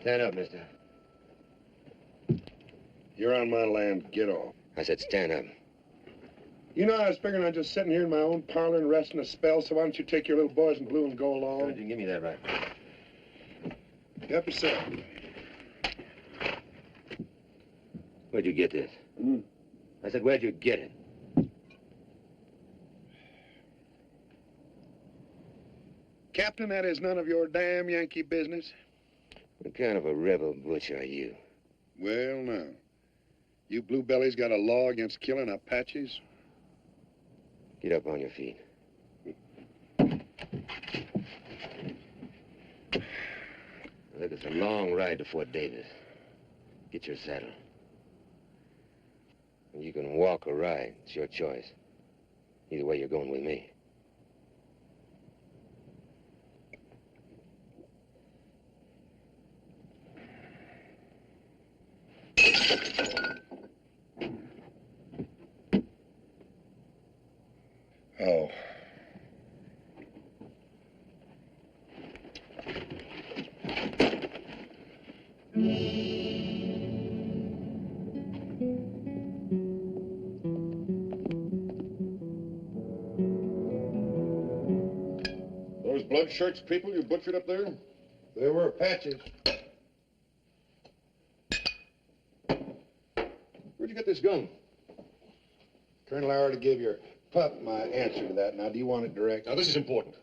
Stand up, mister. You're on my land. Get off. I said stand up. You know, I was figuring on just sitting here in my own parlor and resting a spell, so why don't you take your little boys in blue and go along? You can give me that rifle. Help yourself. Where'd you get this? I said, where'd you get it? Captain, that is none of your damn Yankee business. What kind of a rebel butch are you? Well, now. You bluebellies got a law against killing Apaches? Get up on your feet. Look, it's a long ride to Fort Davis. Get your saddle. You can walk or ride. It's your choice. Either way, you're going with me. Oh. Those blood shirts people you butchered up there? They were Apaches. Where'd you get this gun? Colonel, I already gave your pup my answer to that. Now, do you want it direct? Now, this is important.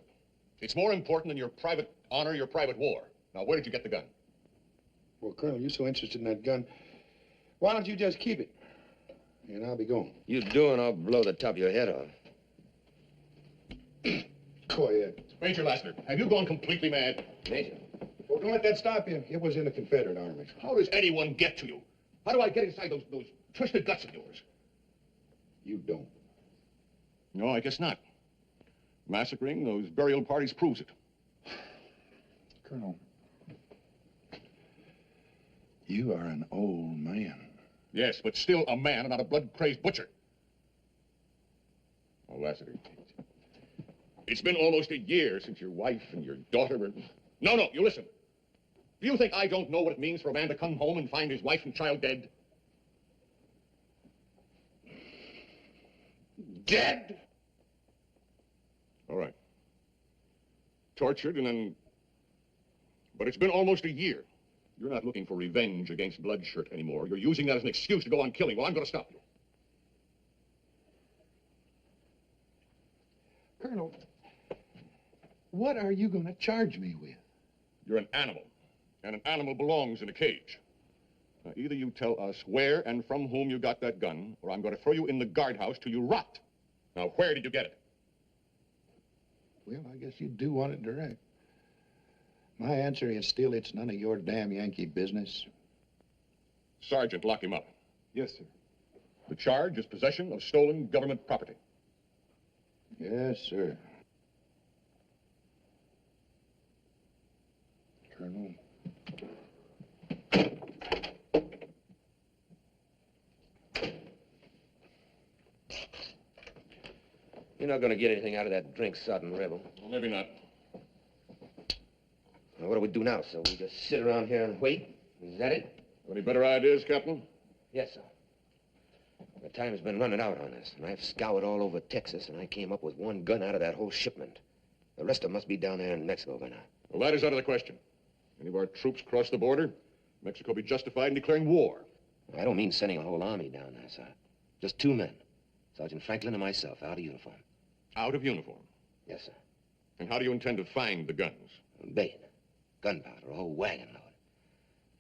It's more important than your private honor, your private war. Now, where did you get the gun? Well, Colonel, you're so interested in that gun. Why don't you just keep it? And I'll be going. You do, and I'll blow the top of your head off. Go ahead. Major Lassiter, have you gone completely mad? Major. Well, don't let that stop you. It was in the Confederate Army. How does anyone get to you? How do I get inside those twisted guts of yours? You don't. No, I guess not. Massacring those burial parties proves it. Colonel, you are an old man. Yes, but still a man and not a blood-crazed butcher. Oh, Lassiter, it's been almost a year since your wife and your daughter were... No, you listen. Do you think I don't know what it means for a man to come home and find his wife and child dead? Dead? All right. Tortured and then... But it's been almost a year. You're not looking for revenge against Bloodshirt anymore. You're using that as an excuse to go on killing. Well, I'm going to stop you. Colonel, what are you going to charge me with? You're an animal, and an animal belongs in a cage. Now, either you tell us where and from whom you got that gun, or I'm going to throw you in the guardhouse till you rot. Now, where did you get it? Well, I guess you do want it direct. My answer is still, it's none of your damn Yankee business. Sergeant, lock him up. Yes, sir. The charge is possession of stolen government property. Yes, sir. Colonel. You're not going to get anything out of that drink-sodden rebel. Well, maybe not. Now, what do we do now, sir? We just sit around here and wait? Is that it? Any better ideas, Captain? Yes, sir. The time has been running out on us, and I've scoured all over Texas, and I came up with one gun out of that whole shipment. The rest of them must be down there in Mexico by now. Well, that is out of the question. Any of our troops cross the border, Mexico be justified in declaring war. I don't mean sending a whole army down there, sir. Just 2 men. Sergeant Franklin and myself, out of uniform. Out of uniform? Yes, sir. And how do you intend to find the guns? Bait, gunpowder, a whole wagon load.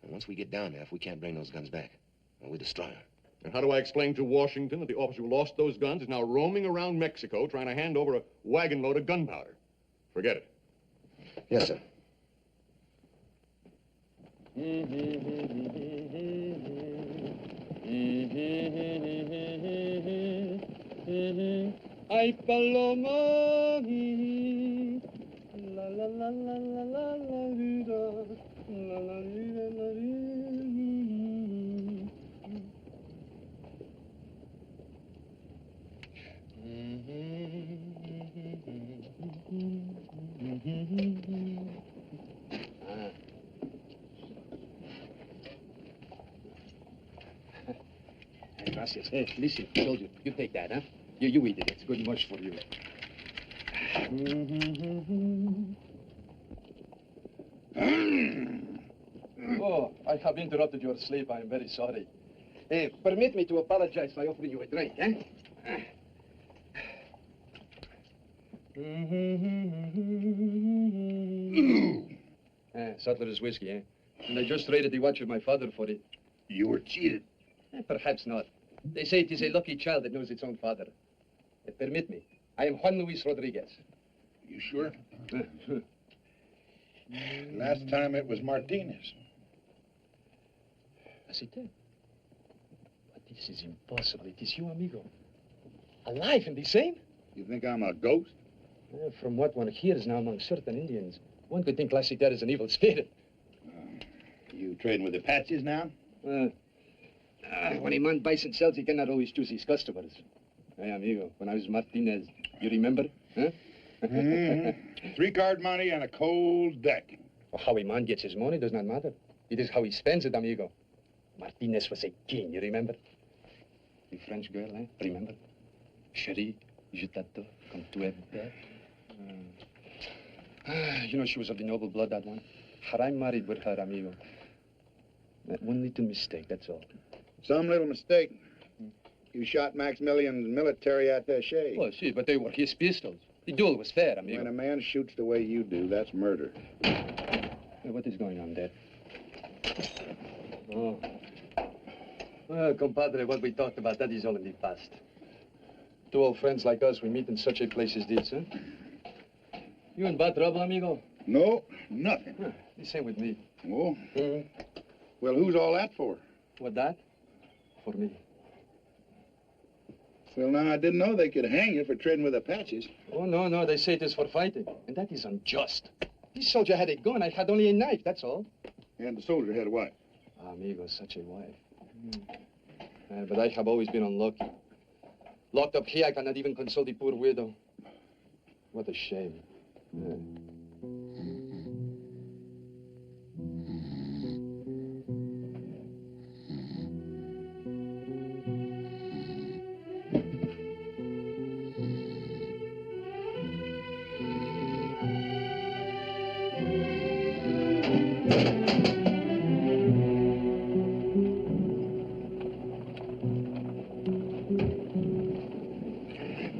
And once we get down there, if we can't bring those guns back, well, we destroy them. And how do I explain to Washington that the officer who lost those guns is now roaming around Mexico trying to hand over a wagon load of gunpowder? Forget it. Yes, sir. Ay, paloma, la la la la la la la vida, la la vida, la vida. gracias. Hey, listen, soldier, you take that, huh? You eat it. It's good much for you. Oh, I have interrupted your sleep. I am very sorry. Permit me to apologize by offering you a drink, eh? Sutler's whiskey, eh? And I just traded the watch of my father for it. You were cheated. Perhaps not. They say it is a lucky child that knows its own father. Permit me. I am Juan Luis Rodriguez. You sure? Last time it was Martinez. As it is. But this is impossible. It is you, amigo. Alive and the same? You think I'm a ghost? From what one hears now among certain Indians, one could think Lassiter is an evil spirit. You trading with Apaches now? When a man buys and sells, he cannot always choose his customers. Hey, amigo, when I was Martinez, you remember? Huh? 3-card money and a cold deck. Well, how a man gets his money does not matter. It is how he spends it, amigo. Martinez was a king, you remember? The French girl, eh? Remember? Chérie, je t'adore comme tu es belle. You know, she was of the noble blood, that one. Had I married with her, amigo, that one little mistake, that's all. Some little mistake. You shot Maximilian's military attaché. Well, see, but they were his pistols. The duel was fair, amigo. When a man shoots the way you do, that's murder. Hey, what is going on there? Oh. Well, compadre, what we talked about, that is all in the past. Two old friends like us, we meet in such a place as this, huh? You in bad trouble, amigo? No, nothing. Huh, the same with me. Oh? Well, who's all that for? What, that? For me. Well, now, I didn't know they could hang you for trading with Apaches. Oh, no, they say it is for fighting. And that is unjust. This soldier had a gun, I had only a knife, that's all. And the soldier had a wife. Amigo, such a wife. But I have always been unlucky. Locked up here, I cannot even console the poor widow. What a shame.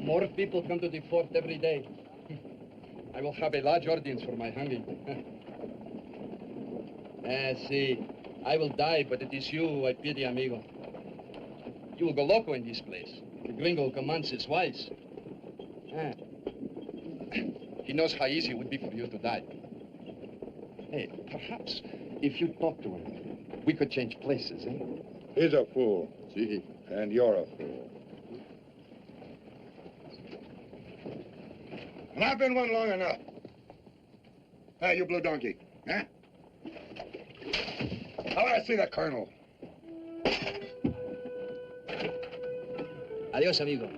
More people come to the fort every day. I will have a large audience for my hanging. See, I will die, but it is you who I pity, amigo. You will go loco in this place. The gringo commands his wise. He knows how easy it would be for you to die. Hey, perhaps if you talk to him, we could change places, eh? He's a fool. See. And you're a fool. And I've been one long enough. Hey, you blue donkey, huh? I want to see the colonel. Adios, amigo.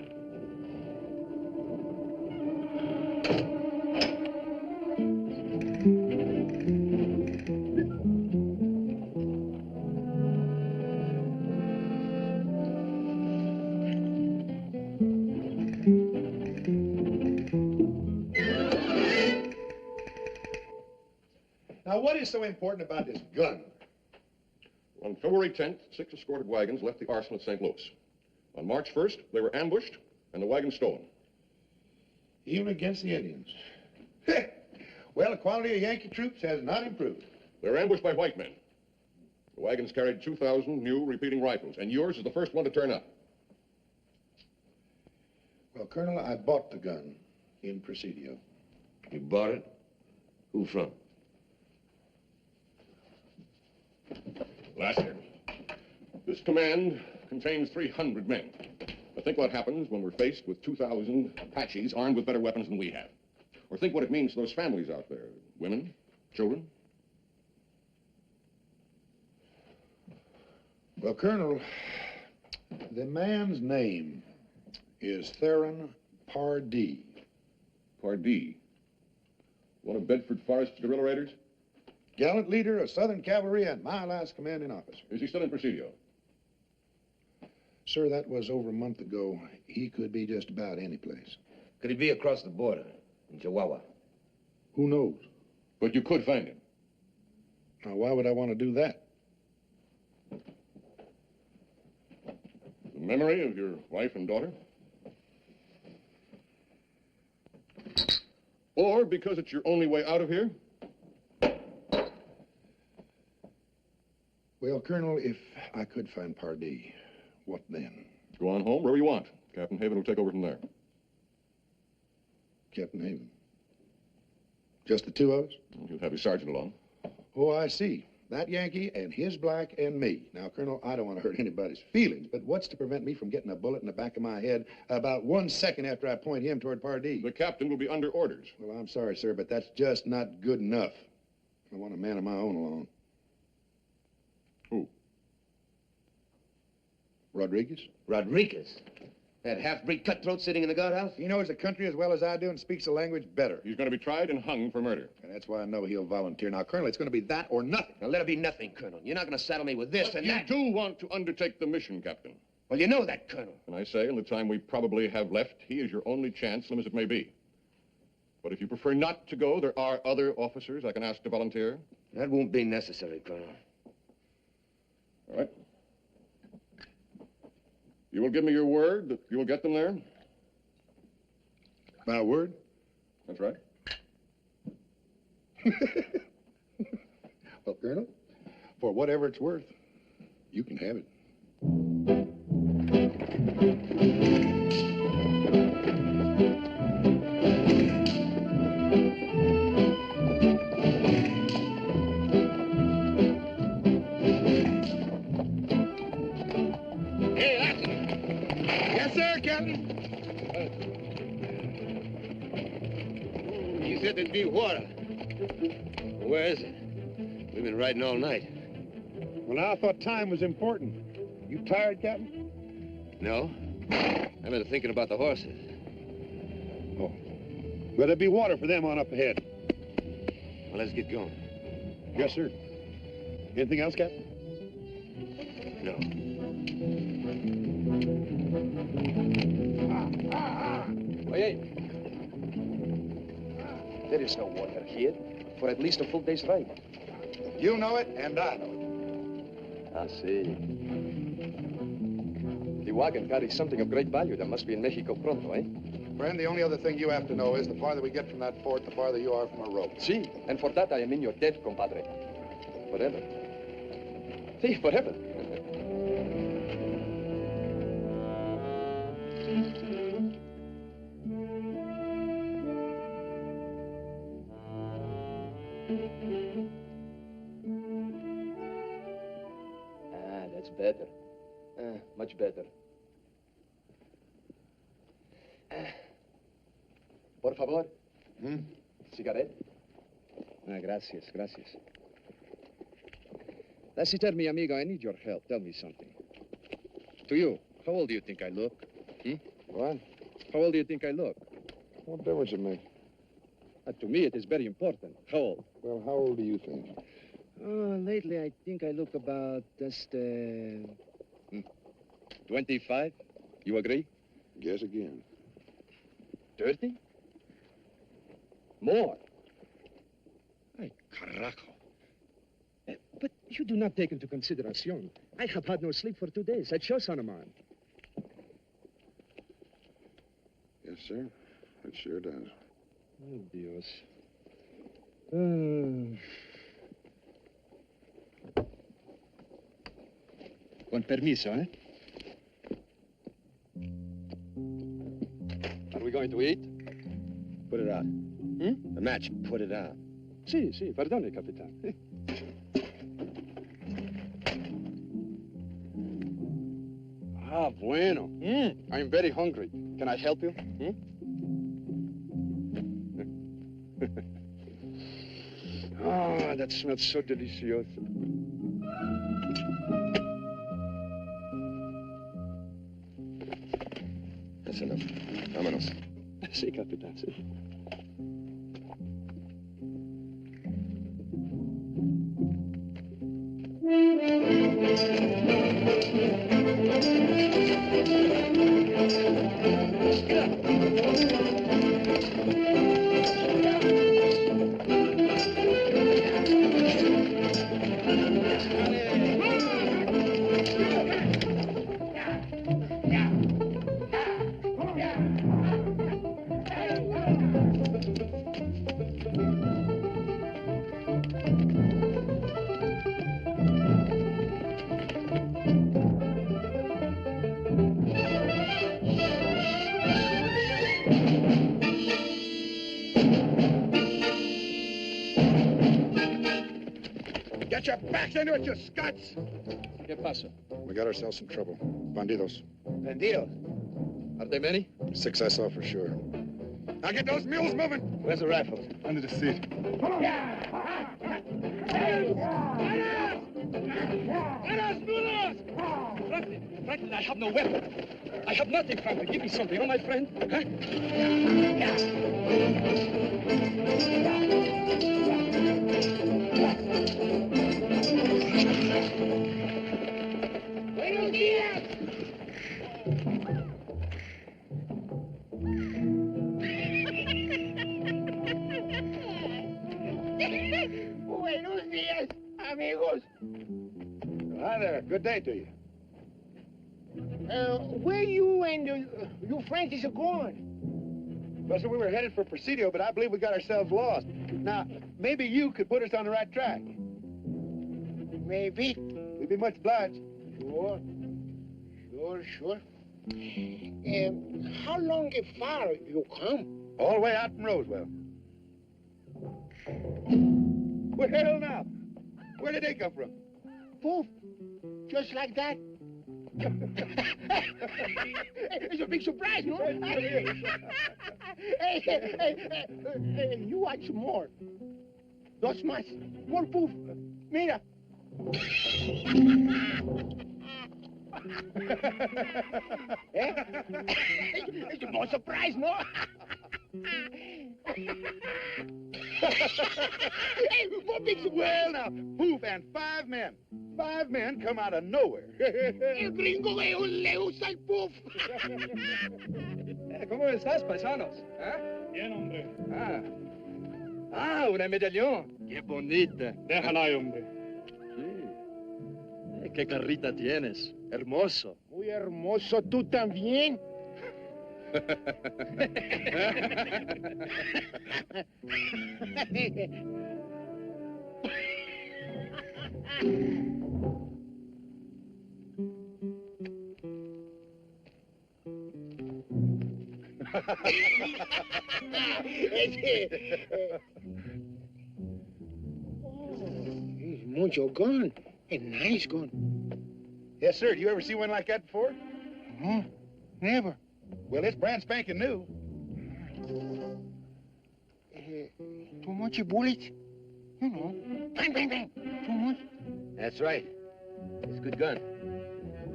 Now, what is so important about this gun? On February 10th, 6 escorted wagons left the arsenal at St. Louis. On March 1st, they were ambushed and the wagons stolen. Even against the Indians. Well, the quality of Yankee troops has not improved. They were ambushed by white men. The wagons carried 2,000 new repeating rifles, and yours is the first one to turn up. Well, Colonel, I bought the gun in Presidio. You bought it? Who from? Lassiter, this command contains 300 men. Now think what happens when we're faced with 2,000 Apaches armed with better weapons than we have. Or think what it means to those families out there. Women, children. Well, Colonel, the man's name is Theron Pardee. Pardee. One of Bedford Forrest's guerrilla raiders? Gallant leader of Southern Cavalry and my last commanding officer. Is he still in Presidio? Sir, that was over a month ago. He could be just about any place. Could he be across the border in Chihuahua? Who knows? But you could find him. Now, why would I want to do that? The memory of your wife and daughter? Or because it's your only way out of here? Well, Colonel, if I could find Pardee, what then? Go on home, wherever you want. Captain Haven will take over from there. Captain Haven. Just the two of us? He'll have his sergeant along. Oh, I see. That Yankee and his black and me. Now, Colonel, I don't want to hurt anybody's feelings, but what's to prevent me from getting a bullet in the back of my head about 1 second after I point him toward Pardee? The captain will be under orders. Well, I'm sorry, sir, but that's just not good enough. I want a man of my own along. Who? Rodriguez? Rodriguez? That half-breed cutthroat sitting in the guardhouse? He knows the country as well as I do and speaks the language better. He's going to be tried and hung for murder. And that's why I know he'll volunteer. Now, Colonel, it's going to be that or nothing. Now, let it be nothing, Colonel. You're not going to saddle me with this But and you that. do want to undertake the mission, Captain. Well, you know that, Colonel. And I say, in the time we probably have left, he is your only chance, slim as it may be. But if you prefer not to go, there are other officers I can ask to volunteer. That won't be necessary, Colonel. All right. You will give me your word that you will get them there? My word? That's right. Well, Colonel, for whatever it's worth, you can have it. Hey, Latin! Yes, sir, Captain. You said there'd be water. Where is it? We've been riding all night. Well, now I thought time was important. You tired, Captain? No. I've been thinking about the horses. Oh. Well, there'll be water for them on up ahead. Well, let's get going. Yes, sir. Anything else, Captain? No. Hey, there is no water here for at least a full day's ride. You know it, and I know it. I see. The wagon carries something of great value that must be in Mexico pronto, eh? Friend, the only other thing you have to know is the farther we get from that fort, the farther you are from a road. Si, and for that I am in your debt, compadre. Forever. Si, forever. That's better. Much better. Por favor. Cigarette? Gracias, gracias. Lassiter, mi amigo, I need your help. Tell me something. To you, how old do you think I look? What? How old do you think I look? What difference it make? To me, it is very important. How old? Well, how old do you think? Lately, I think I look about just, 25. You agree? Guess again. 30? More. Ay, carajo. But you do not take into consideration. I have had no sleep for 2 days. That shows, Son of mine. Yes, sir. It sure does. Oh, Dios. Con permiso, eh? Are we going to eat? Put it out. The match, put it out. Sí, sí, perdone, capitán. Bueno. I'm very hungry. Can I help you? That smells so delicious. That's enough. Vámonos. Sí, capitán, sí. Get your backs into it, you scuts! ¿Qué pasa? We got ourselves some trouble. Bandidos. Bandidos. Are they many? 6 I saw for sure. Now get those mules moving! Where's the rifles? Under the seat. Franklin, I have no weapon. I have nothing, Franklin. Give me something, oh, my friend. Huh? Buenos días. Buenos días, amigos. Hi there. Good day to you. Where you and your friends is going? Well, sir, we were headed for Presidio, but I believe we got ourselves lost. Now, maybe you could put us on the right track. Maybe. We'd be much obliged. Sure. How long far you come? All the way out from Roswell. Well, now, where did they come from? Poof. Just like that. It's a big surprise, no? Hey, you watch more. Dos más. More poof. Mira. Eh? It's a more surprise, no? Hey, more big surprise. Well, now, poof, and 5 men. 5 men come out of nowhere. El gringo le usa el puff. ¿Cómo estás, paisanos? ¿Ah? Bien, hombre. Ah, una medallón. Qué bonita. Déjala ahí, hombre. Sí. Qué carrita tienes. Hermoso. Muy hermoso, tú también. It's mucho gun. A nice gun. Yes, sir. Do you ever see one like that before? No, never. Well, it's brand spanking new. Too much bullets? You know. Bang, bang, bang. Too much? That's right. It's a good gun.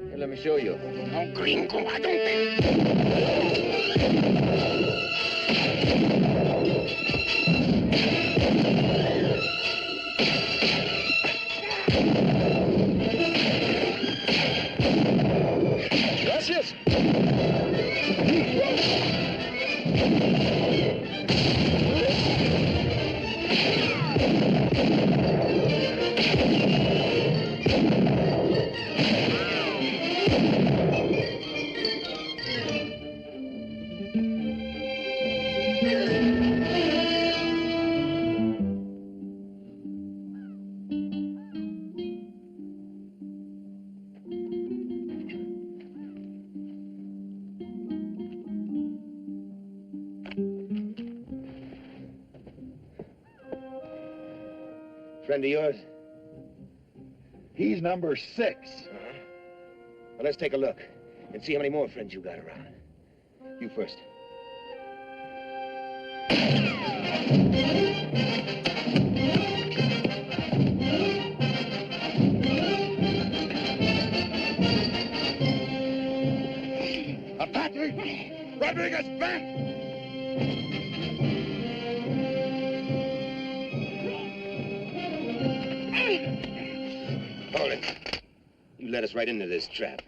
Here, let me show you. No, gringo, I don't Gracias. Friend of yours? He's number 6. Well, let's take a look and see how many more friends you got around. You first. Apache! Rodriguez, back! Hold it. You led us right into this trap.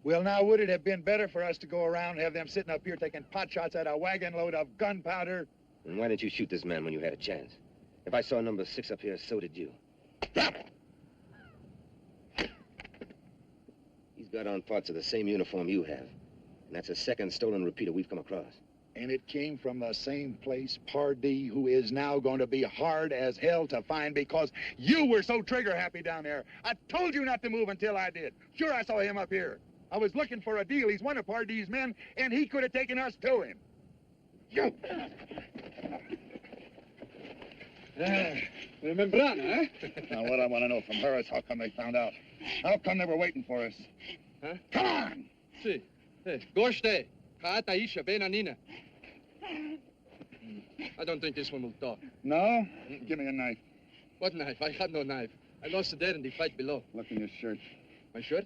Well, now, would it have been better for us to go around and have them sitting up here taking pot shots at a wagon load of gunpowder? And why didn't you shoot this man when you had a chance? If I saw number 6 up here, so did you. He's got on parts of the same uniform you have. And that's the second stolen repeater we've come across. And it came from the same place, Pardee, who is now going to be hard as hell to find because you were so trigger-happy down there. I told you not to move until I did. Sure, I saw him up here. I was looking for a deal. He's one of Pardee's men, and he could have taken us to him. You! Membrana, eh? Now, what I want to know from her is how come they found out? How come they were waiting for us? Huh? Come on! Si. Goste. Kaata isha benanina. I don't think this one will talk. No? Give me a knife. What knife? I had no knife. I lost it there in the fight below. Look in your shirt. My shirt?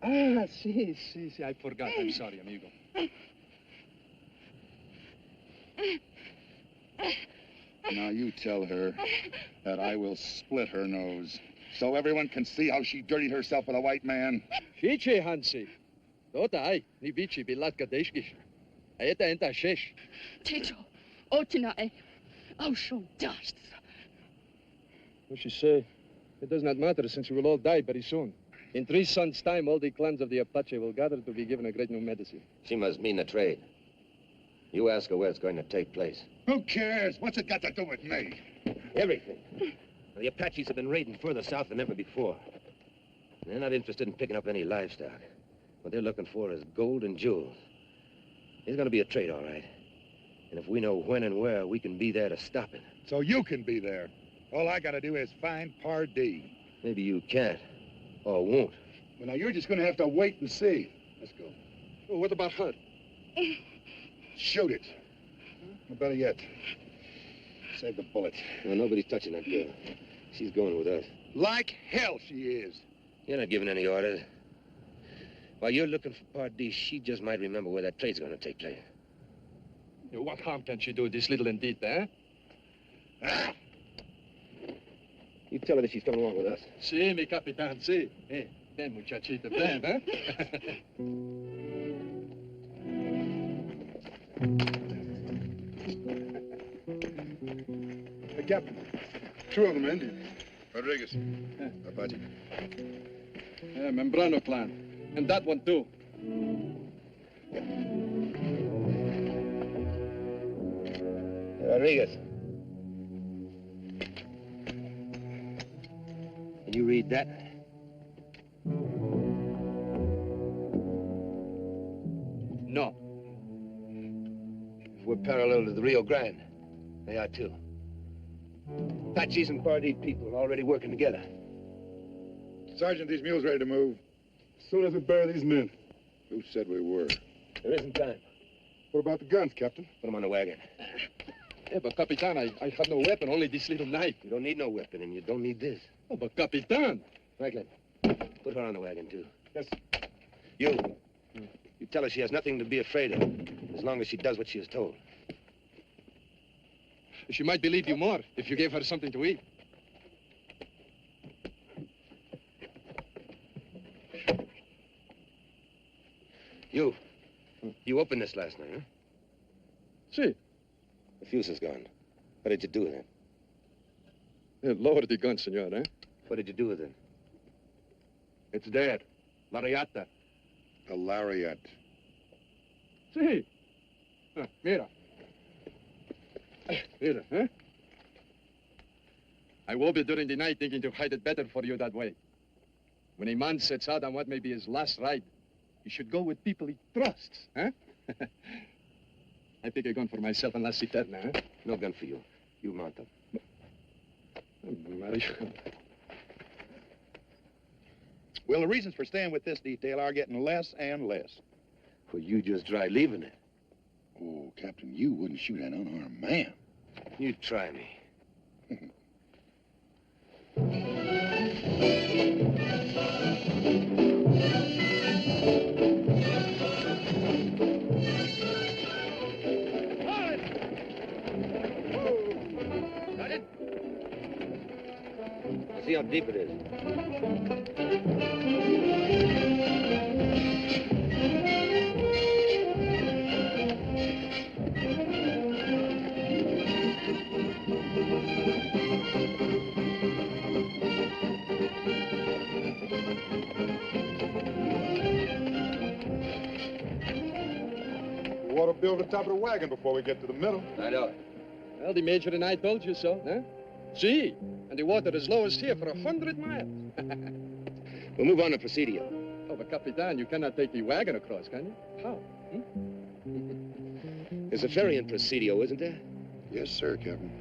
Ah, si. I forgot. I'm sorry, amigo. Now you tell her that I will split her nose so everyone can see how she dirtied herself with a white man. Fiche, Hansi. Dota ai, ni bici bilat kadeshkish. Aeta enta shesh. Techo, otinae, oshon dust. What she say? It does not matter since we will all die very soon. In 3 suns' time, all the clans of the Apache will gather to be given a great new medicine. She must mean the trade. You ask her where it's going to take place. Who cares? What's it got to do with me? Everything. The Apaches have been raiding further south than ever before. They're not interested in picking up any livestock. What they're looking for is gold and jewels. There's going to be a trade, all right. And if we know when and where, we can be there to stop it. So you can be there. All I got to do is find Pardee. Maybe you can't, or won't. Well, now, you're just going to have to wait and see. Let's go. Oh, what about her? Shoot it. Or better yet, save the bullet. No, nobody's touching that girl. She's going with us. Like hell she is. You're not giving any orders. While you're looking for Pardee, she just might remember where that trade's going to take place. What harm can she do, this little indeed, eh? You tell her that she's coming along with us. Si, mi capitan, si. Hey, ven, muchachita, ven, eh? Hey, Captain. 2 of them, Indians. Rodriguez. Apache. Yeah, Membrano clan. And that one, too. Rodriguez. Can you read that? No. We're parallel to the Rio Grande. They are, too. Apaches and Pardee people are already working together. Sergeant, these mules ready to move. As soon as we bury these men. Who said we were? There isn't time. What about the guns, Captain? Put them on the wagon. Yeah, but Capitan, I have no weapon, only this little knife. You don't need no weapon, and you don't need this. Oh, but Capitan! Franklin, put her on the wagon, too. Yes. You tell her she has nothing to be afraid of, as long as she does what she is told. She might believe you more if you gave her something to eat. You opened this last night, huh? Si. The fuse is gone. What did you do with it? Yeah, lower the gun, senor, eh? What did you do with it? It's dead. Lariata. A lariat. Si. Mira. Mira, eh? I will be during the night thinking to hide it better for you that way. When a man sets out on what may be his last ride, he should go with people he trusts, huh? I pick a gun for myself and La Citerna, huh? No gun for you. You mount them. Well, the reasons for staying with this detail are getting less and less. Well, you just try leaving it. Oh, Captain, you wouldn't shoot an unarmed man. You try me. See how deep it is. The water build the top of the wagon before we get to the middle. I know. Well, the Major and I told you so, huh? See? And the water is lowest here for 100 miles. We'll move on to Presidio. Oh, but Capitan, you cannot take the wagon across, can you? How? There's a ferry in Presidio, isn't there? Yes, sir, Captain.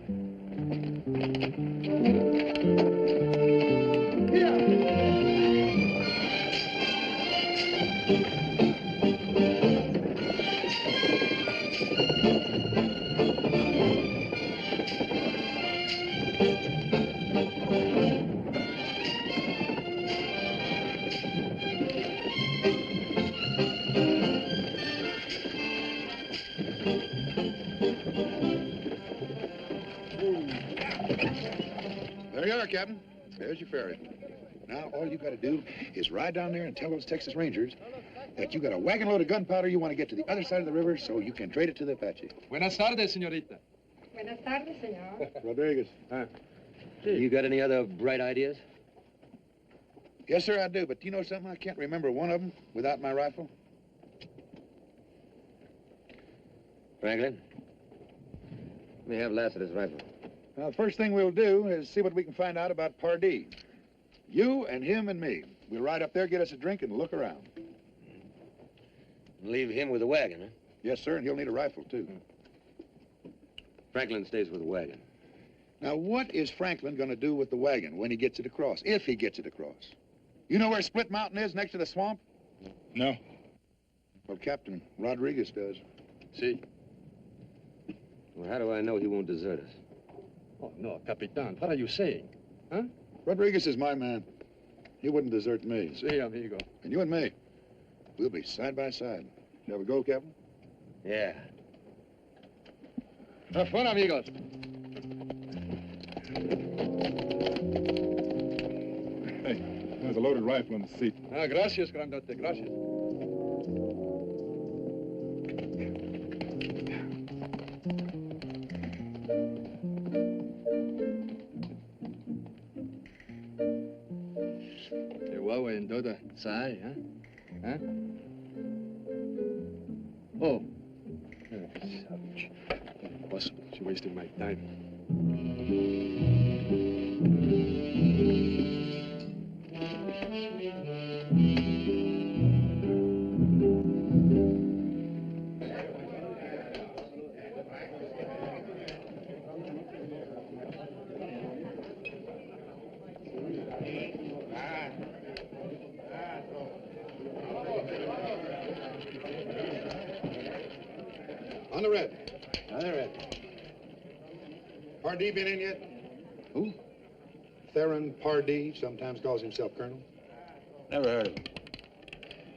There you are, Captain. There's your ferry. Now, all you got to do is ride down there and tell those Texas Rangers that you got a wagon load of gunpowder you want to get to the other side of the river so you can trade it to the Apache. Buenas tardes, señorita. Buenas tardes, señor. Rodriguez. You got any other bright ideas? Yes, sir, I do. But do you know something? I can't remember one of them without my rifle. Franklin, let me have Lassiter's rifle. Now, the first thing we'll do is see what we can find out about Pardee. You and him and me. We'll ride up there, get us a drink, and look around. Leave him with the wagon, huh? Yes, sir, and he'll need a rifle, too. Franklin stays with the wagon. Now, what is Franklin going to do with the wagon when he gets it across, if he gets it across? You know where Split Mountain is, next to the swamp? No. Well, Captain Rodriguez does. See? Well, how do I know he won't desert us? Oh, no, Capitan, what are you saying? Huh? Rodriguez is my man. He wouldn't desert me. See, amigo. And you and me, we'll be side by side. Shall we go, Captain? Yeah. Have fun, amigos. Hey, there's a loaded rifle in the seat. Ah, gracias, grandote, gracias. Doda, sai, huh? Huh? Oh. Savage. Impossible. She wasted my time. On the red. On the red. Pardee been in yet? Who? Theron Pardee, sometimes calls himself Colonel. Never heard of him.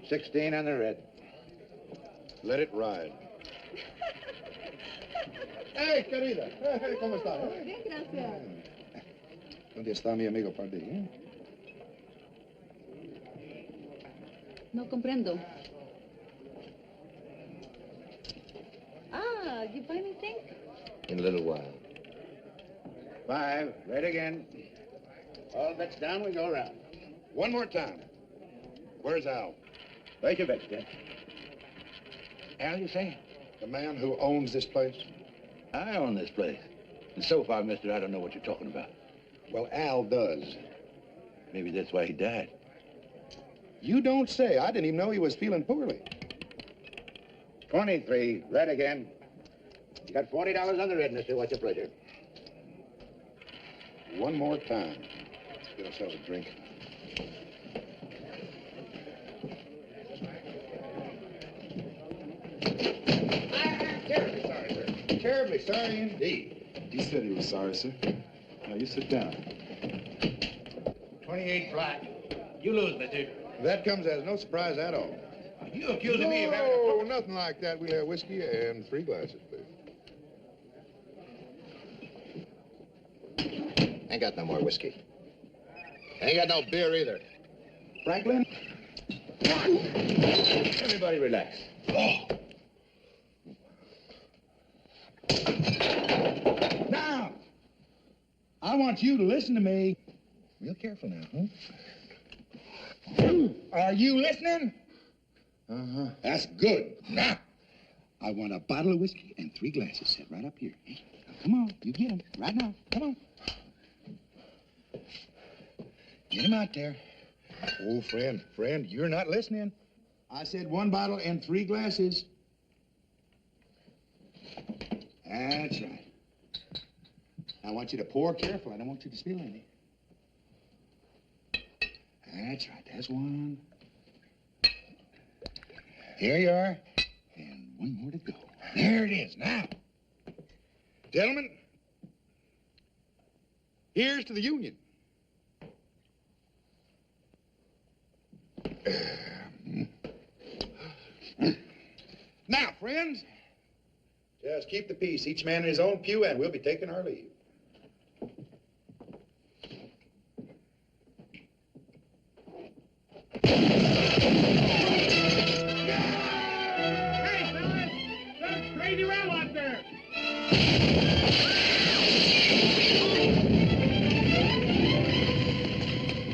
16 on the red. Let it ride. Hey, querida. Hey, ¿cómo estás? Bien, gracias. ¿Dónde está mi amigo Pardee? No comprendo. You buy anything? In a little while. 5, right again. All bets down, we go around. One more time. Where's Al? Right your bets, Dad. Al, you say? The man who owns this place? I own this place. And so far, mister, I don't know what you're talking about. Well, Al does. Maybe that's why he died. You don't say. I didn't even know he was feeling poorly. 23, red again. You got $40 on the red, mister. What's your pleasure? One more time. Let's get ourselves a drink. I'm terribly sorry, sir. Terribly sorry indeed. He said he was sorry, sir. Now, you sit down. 28 flat. You lose, mister. That comes as no surprise at all. You accusing me of having No, nothing like that. We have whiskey and 3 glasses, please. Ain't got no more whiskey. Ain't got no beer either. Franklin? Everybody relax. Now, I want you to listen to me. Real careful now, huh? Are you listening? Uh-huh. That's good. Now, I want a bottle of whiskey and 3 glasses set right up here. Hey, now, come on, you get them right now. Come on. Get them out there. Oh, friend, you're not listening. I said 1 bottle and 3 glasses. That's right. I want you to pour careful. I don't want you to spill any. That's right. That's 1. Here you are. And 1 more to go. There it is. Now, gentlemen, here's to the Union. Now, friends, just keep the peace. Each man in his own pew, and we'll be taking our leave. Hey, fellas! There's a crazy row out there!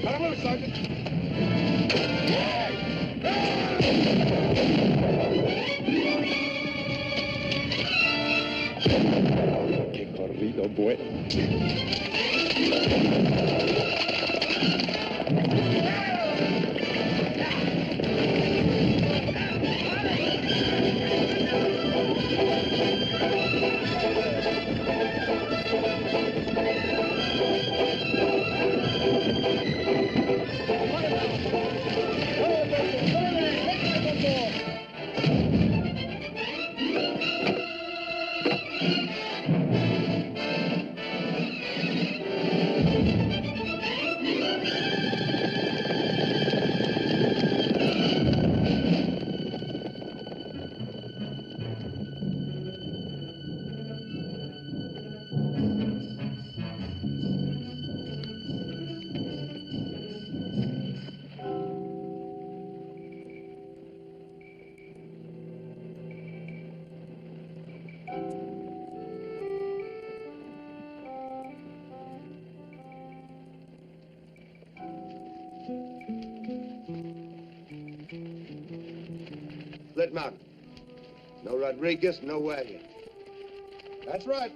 Cut him loose, Sergeant. Qué corrido bueno. Split Mountain. No Rodriguez, no wagon. That's right.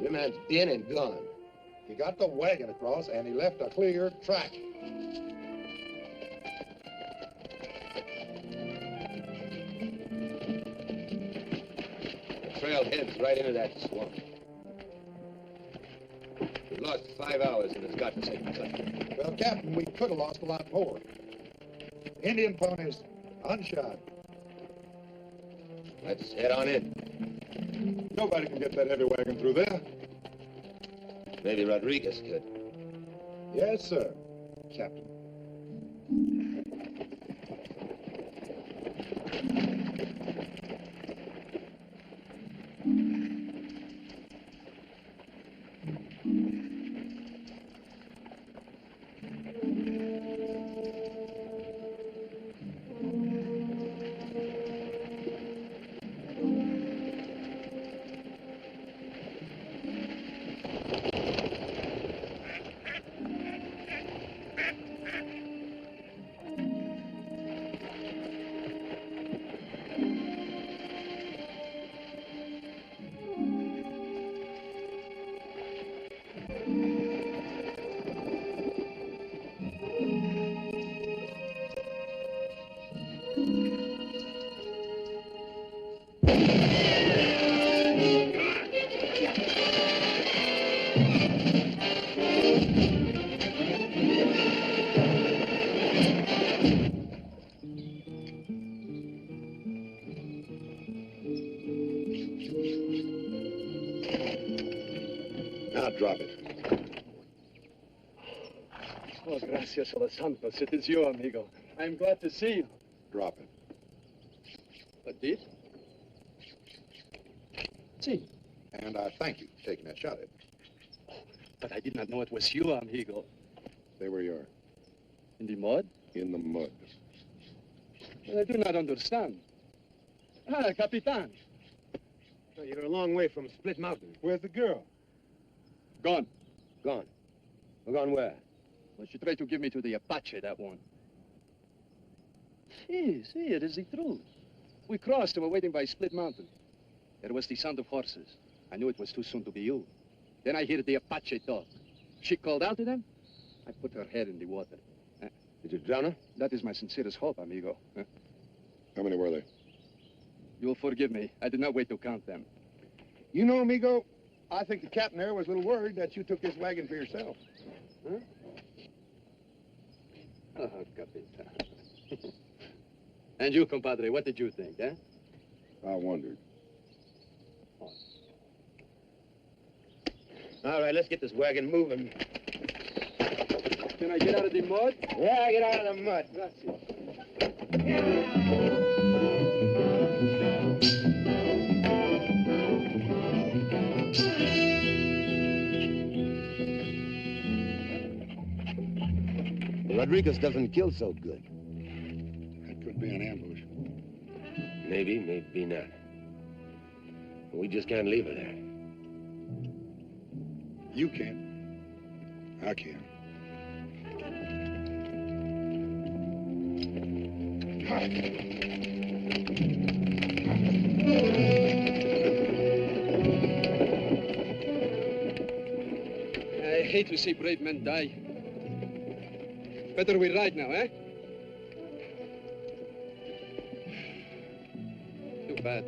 Your man's been and gone. He got the wagon across, and he left a clear track. The trail heads right into that swamp. We've lost 5 hours in this godforsaken country. Well, Captain, we could have lost a lot more. Indian ponies, unshod. Let's head on in. Nobody can get that heavy wagon through there. Maybe Rodriguez could. Yes, sir, Captain. Now drop it. Oh, gracias a los santos. It is you, amigo. I'm glad to see you. Drop it. What did? See. And I thank you for taking that shot at me. But I did not know it was you, amigo. Stay where you are. In the mud? In the mud. Well, I do not understand. Ah, Capitan. You're a long way from Split Mountain. Where's the girl? Gone. Gone. We're going where? Well, she tried to give me to the Apache, that one. See, it is the truth. We crossed and were waiting by Split Mountain. There was the sound of horses. I knew it was too soon to be you. Then I heard the Apache talk. She called out to them. I put her head in the water. Did you drown her? That is my sincerest hope, amigo. How many were there? You'll forgive me. I did not wait to count them. You know, amigo, I think the captain there was a little worried that you took this wagon for yourself. Oh, Capitan. And you, compadre, what did you think, eh? I wondered. All right, let's get this wagon moving. Can I get out of the mud? Yeah, get out of the mud. Rodriguez doesn't kill so good. That could be an ambush. Maybe, maybe not. We just can't leave her there. You can't. I can. I hate to see brave men die. Better we ride now, eh? Too bad.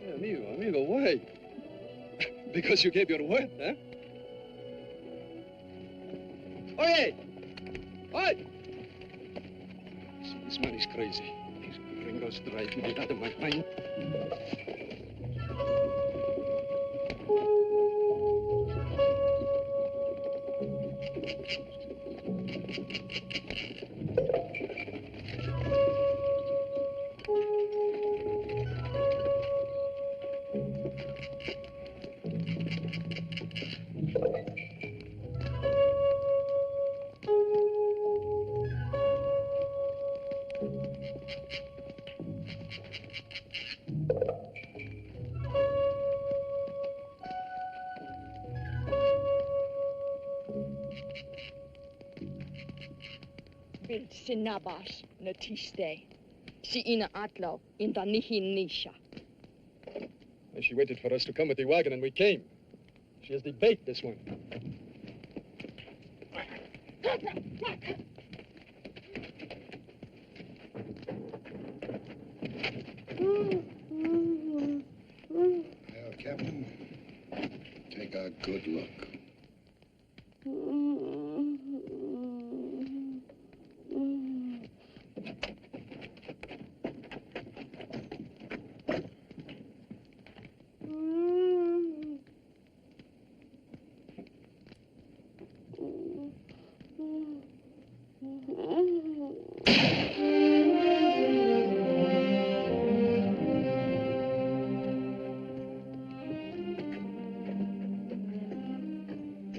Hey, amigo, why? Because you gave your word, huh? Oye! Oi! See, this man is crazy. These gringos drive me out of my mind. Bild sinabash na tiste. Si ina atlaw in the nihin nisha. She waited for us to come with the wagon, and we came. She has the bait, this one. Well, Captain, take a good look.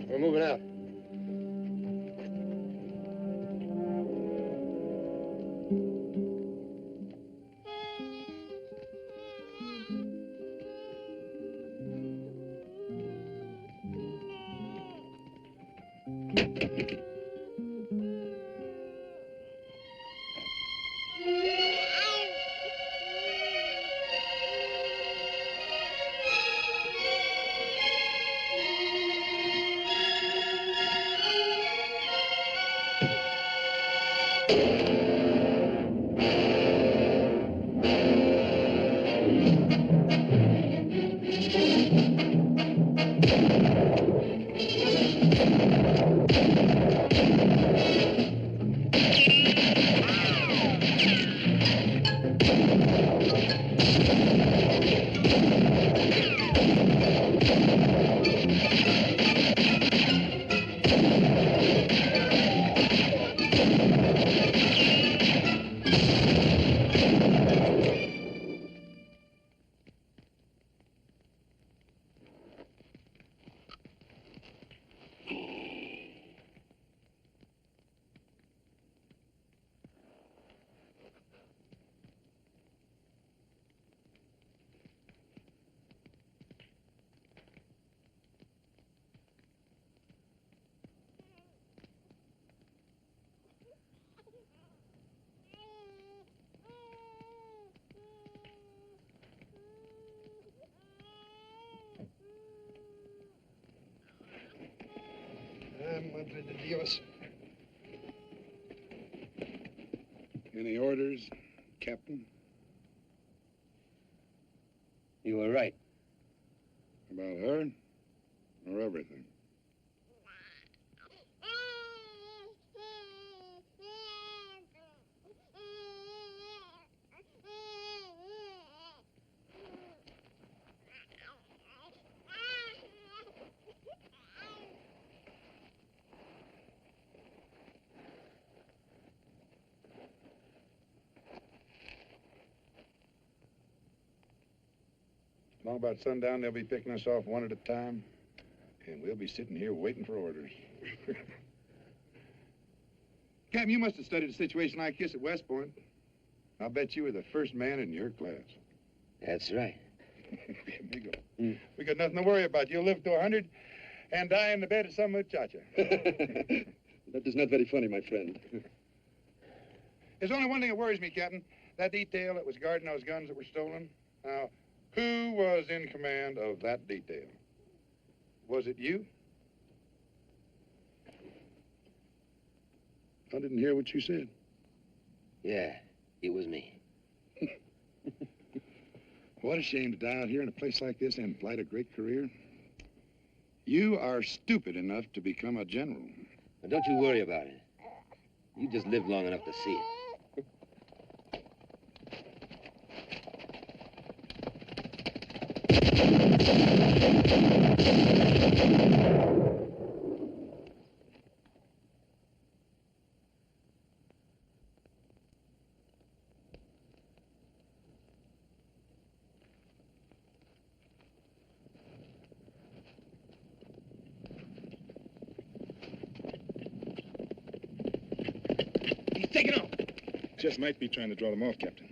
We're moving out. Madre de Dios. Any orders, Captain? You were right. About her or everything? Long about sundown, they'll be picking us off one at a time, and we'll be sitting here waiting for orders. Captain, you must have studied a situation like this at West Point. I'll bet you were the first man in your class. That's right. Amigo. We got nothing to worry about. You'll live to 100 and die in the bed of some muchacha. That is not very funny, my friend. There's only one thing that worries me, Captain. That detail that was guarding those guns that were stolen. Now, who was in command of that detail? Was it you? I didn't hear what you said. Yeah, it was me. What a shame to die out here in a place like this and blight a great career. You are stupid enough to become a general. Now, don't you worry about it. You just lived long enough to see it. He's taking off. Just might be trying to draw them off, Captain.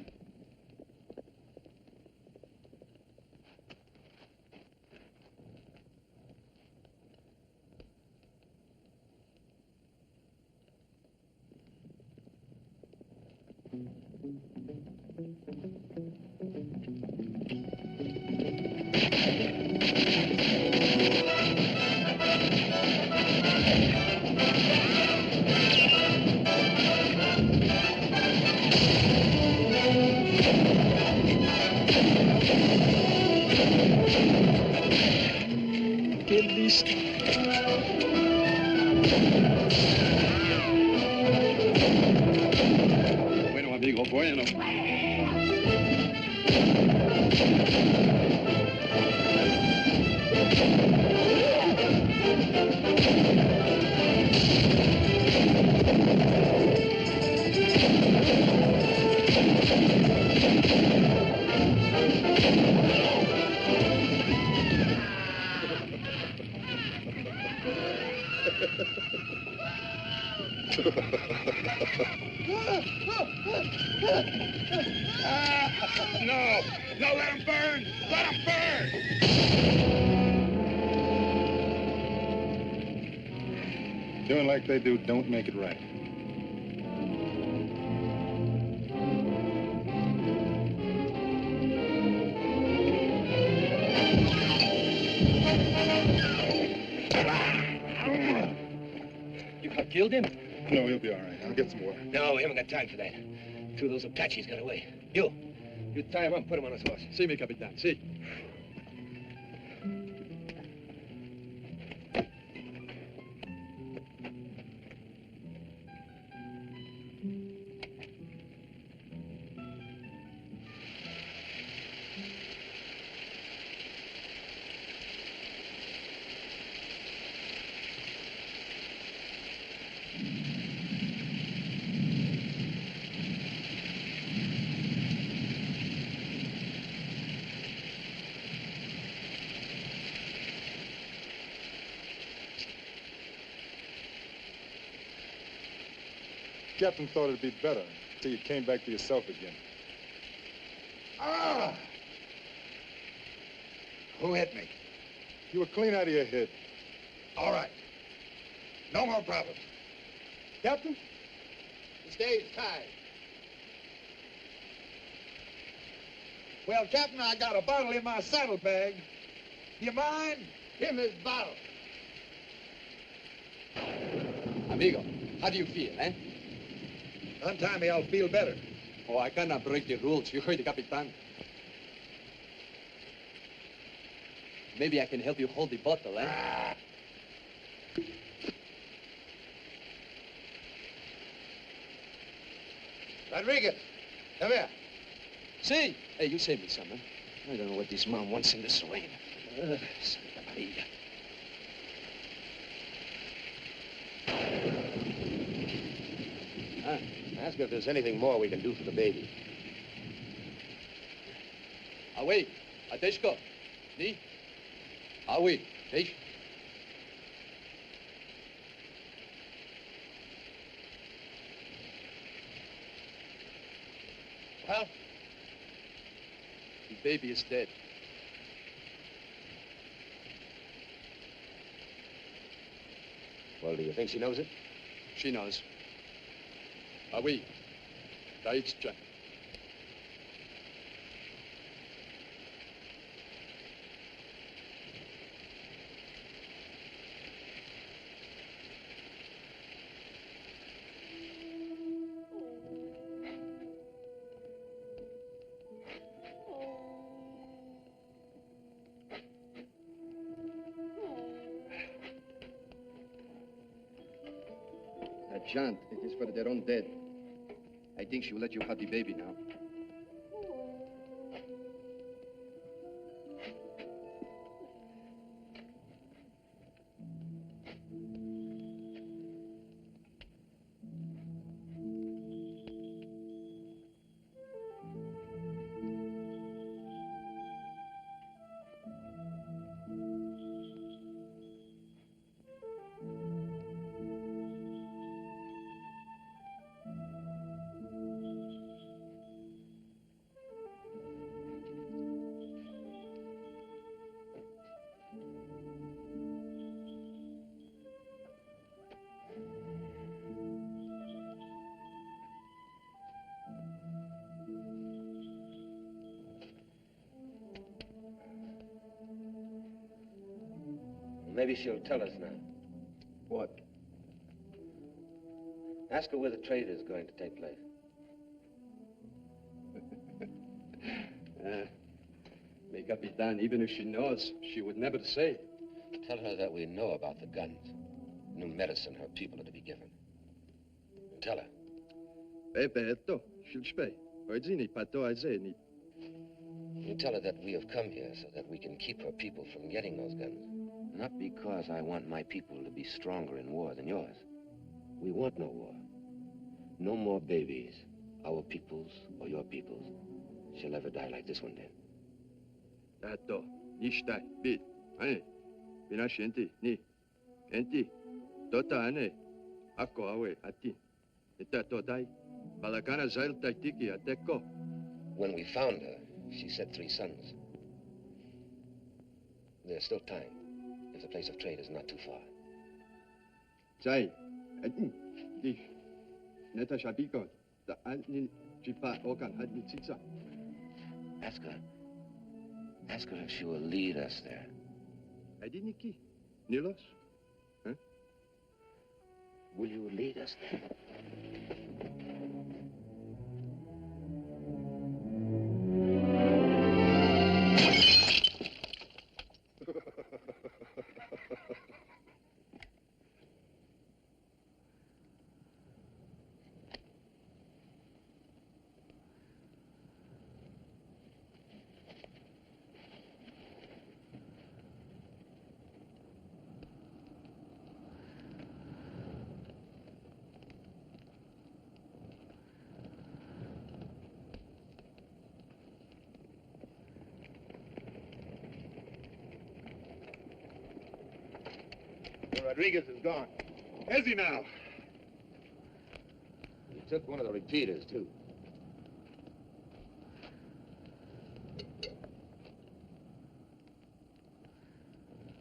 Qué listo. Bueno, amigo, bueno. No! No, let him burn! Let him burn! Doing like they do don't make it right. You have killed him? No, he'll be all right. I'll get some water. No, we haven't got time for that. Two of those Apaches got away. You tie him up and put him on his horse. Sí, mi capitán, sí. Captain thought it'd be better till you came back to yourself again. Ah! Who hit me? You were clean out of your head. All right. No more problems. Captain? The stage tied. Well, Captain, I got a bottle in my saddlebag. You mind? Give me this bottle. Amigo, how do you feel, eh? Untie me, I'll feel better. Oh, I cannot break the rules. You heard the Capitan. Maybe I can help you hold the bottle, eh? Rodriguez, come here. See? Hey, you saved me some, huh? I don't know what this man wants in this rain. Santa Maria. Ask her if there's anything more we can do for the baby. Away. Ateshko. Ni? Away. Tesh. Well? The baby is dead. Well, do you think she knows it? She knows. Away. Daitcha. That chant, it is for their own dead. I think she will let you have the baby now. Maybe she'll tell us now. What? Ask her where the trade is going to take place. Mais Capitan, even if she knows, she would never say. Tell her that we know about the guns. New medicine her people are to be given. And tell her. Pepe, Shilchpe. Oidzini, Pato, Aizeni. You tell her that we have come here so that we can keep her people from getting those guns. Not because I want my people to be stronger in war than yours. We want no war. No more babies, our people's or your people's, shall ever die like this one did. Tato, Nishtai, Bit, Ane, Binashenti, Ni, Enti, Tota Ane, Ako Awe, Ati, Itato Dai, Balakana Zail Taitiki, Ateko. When we found her, she said 3 sons. There's still time, if the place of trade is not too far. Zai, Ati, Dish, Neta Shabiko, the Anil Jipa Okan Hadni Titsa. Ask her. Ask her if she will lead us there. Adiniki, Nilos? Huh? Will you lead us there? Rodriguez is gone. Is he now? He took one of the repeaters, too.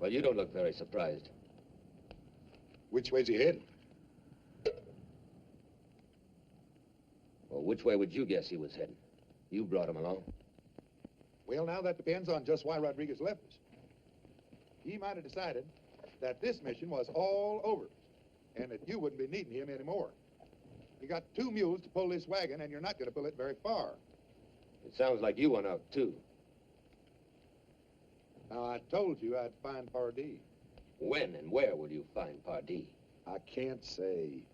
Well, you don't look very surprised. Which way's he heading? Well, which way would you guess he was heading? You brought him along. Well, now that depends on just why Rodriguez left us. He might have decided that this mission was all over. and that you wouldn't be needing him anymore. You got 2 mules to pull this wagon, and you're not going to pull it very far. It sounds like you went out, too. Now, I told you I'd find Pardee. When and where will you find Pardee? I can't say.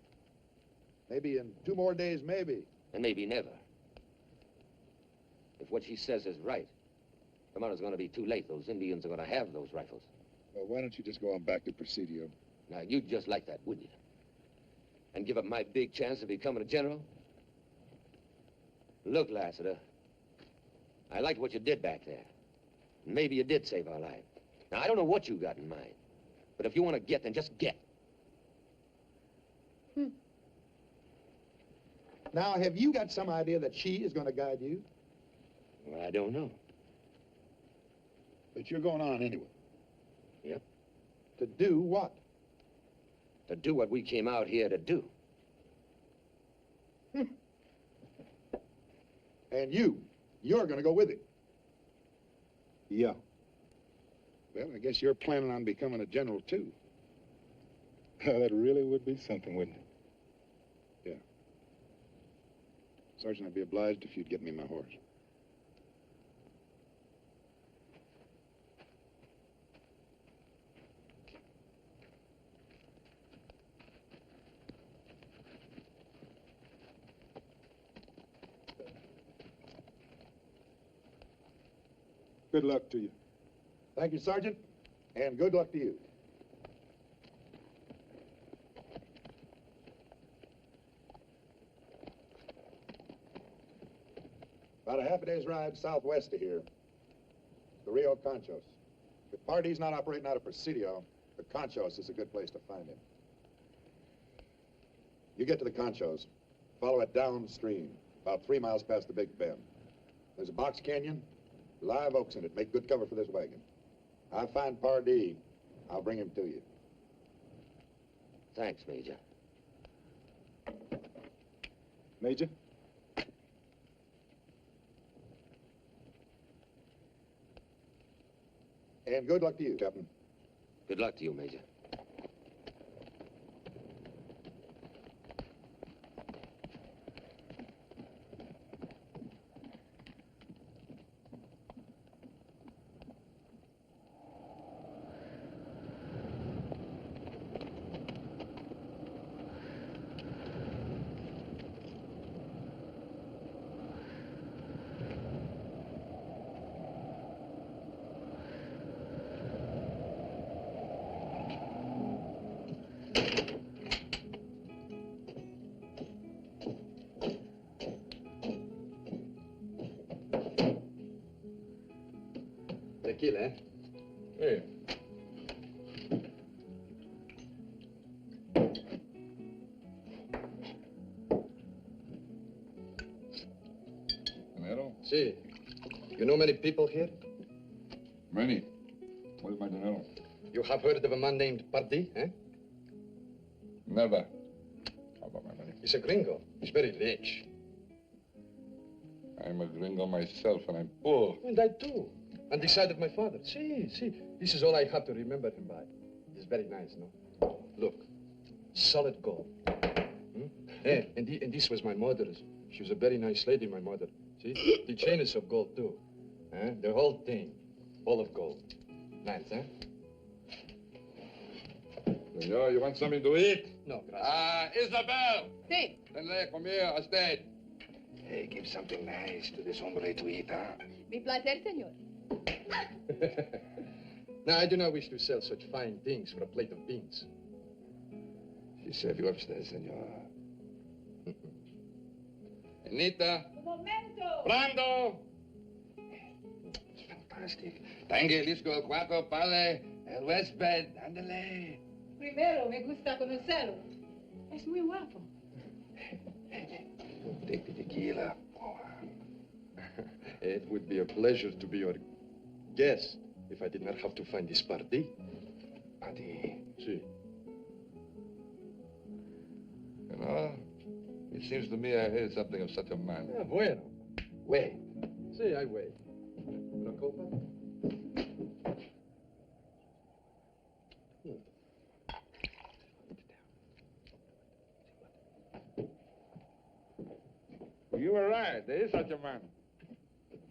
Maybe in 2 more days, maybe. And maybe never. If what she says is right, tomorrow's going to be too late. Those Indians are going to have those rifles. Well, why don't you just go on back to Presidio? Now, you'd just like that, wouldn't you? And give up my big chance of becoming a general? Look, Lassiter, I liked what you did back there. Maybe you did save our life. Now, I don't know what you got in mind, but if you want to get, then just get. Now, have you got some idea that she is going to guide you? Well, I don't know. But you're going on anyway. Yep. To do what? To do what we came out here to do. And you're going to go with him. Yeah. Well, I guess you're planning on becoming a general, too. That really would be something, wouldn't it? Yeah. Sergeant, I'd be obliged if you'd get me my horse. Good luck to you. Thank you, Sergeant, and good luck to you. About a half a day's ride southwest of here, the Rio Conchos. If Pardee's not operating out of Presidio, the Conchos is a good place to find him. You get to the Conchos, follow it downstream, about 3 miles past the Big Bend. There's a box canyon, live oaks in it. Make good cover for this wagon. I find Pardee, I'll bring him to you. Thanks, Major. Major? And good luck to you, Captain. Good luck to you, Major. Tequila, eh? Hey. Dinero? See, you know many people here? Many. Where's my dinero? You have heard of a man named Pardee, eh? Never. How about my money? He's a gringo. He's very rich. I'm a gringo myself, and I'm poor. And I too. On the side of my father. See, this is all I have to remember him by. He's very nice, no? Look, solid gold. Hmm? Eh, and this was my mother's. She was a very nice lady, my mother. See, the chain is of gold too. Eh? The whole thing, all of gold. Nice, eh? Senor, you want something to eat? No, gracias. Isabel! Sí. Tenle, come here, a steak. Hey, give something nice to this hombre to eat, huh? Mi placer, señor. Now, I do not wish to sell such fine things for a plate of beans. She serve you upstairs, senor. Anita. Un momento. Brando! It's fantastic. Tangue, lisco, el cuarto, padre, el huésped, ándale. Primero me gusta conocerlo. Es muy guapo. Take the tequila. It would be a pleasure to be your guest if I did not have to find this Pardee. Pardee. See. You know, it seems to me I heard something of such a man. Ah, bueno. Wait. See, I wait. Una copa? you were right. There is such a man.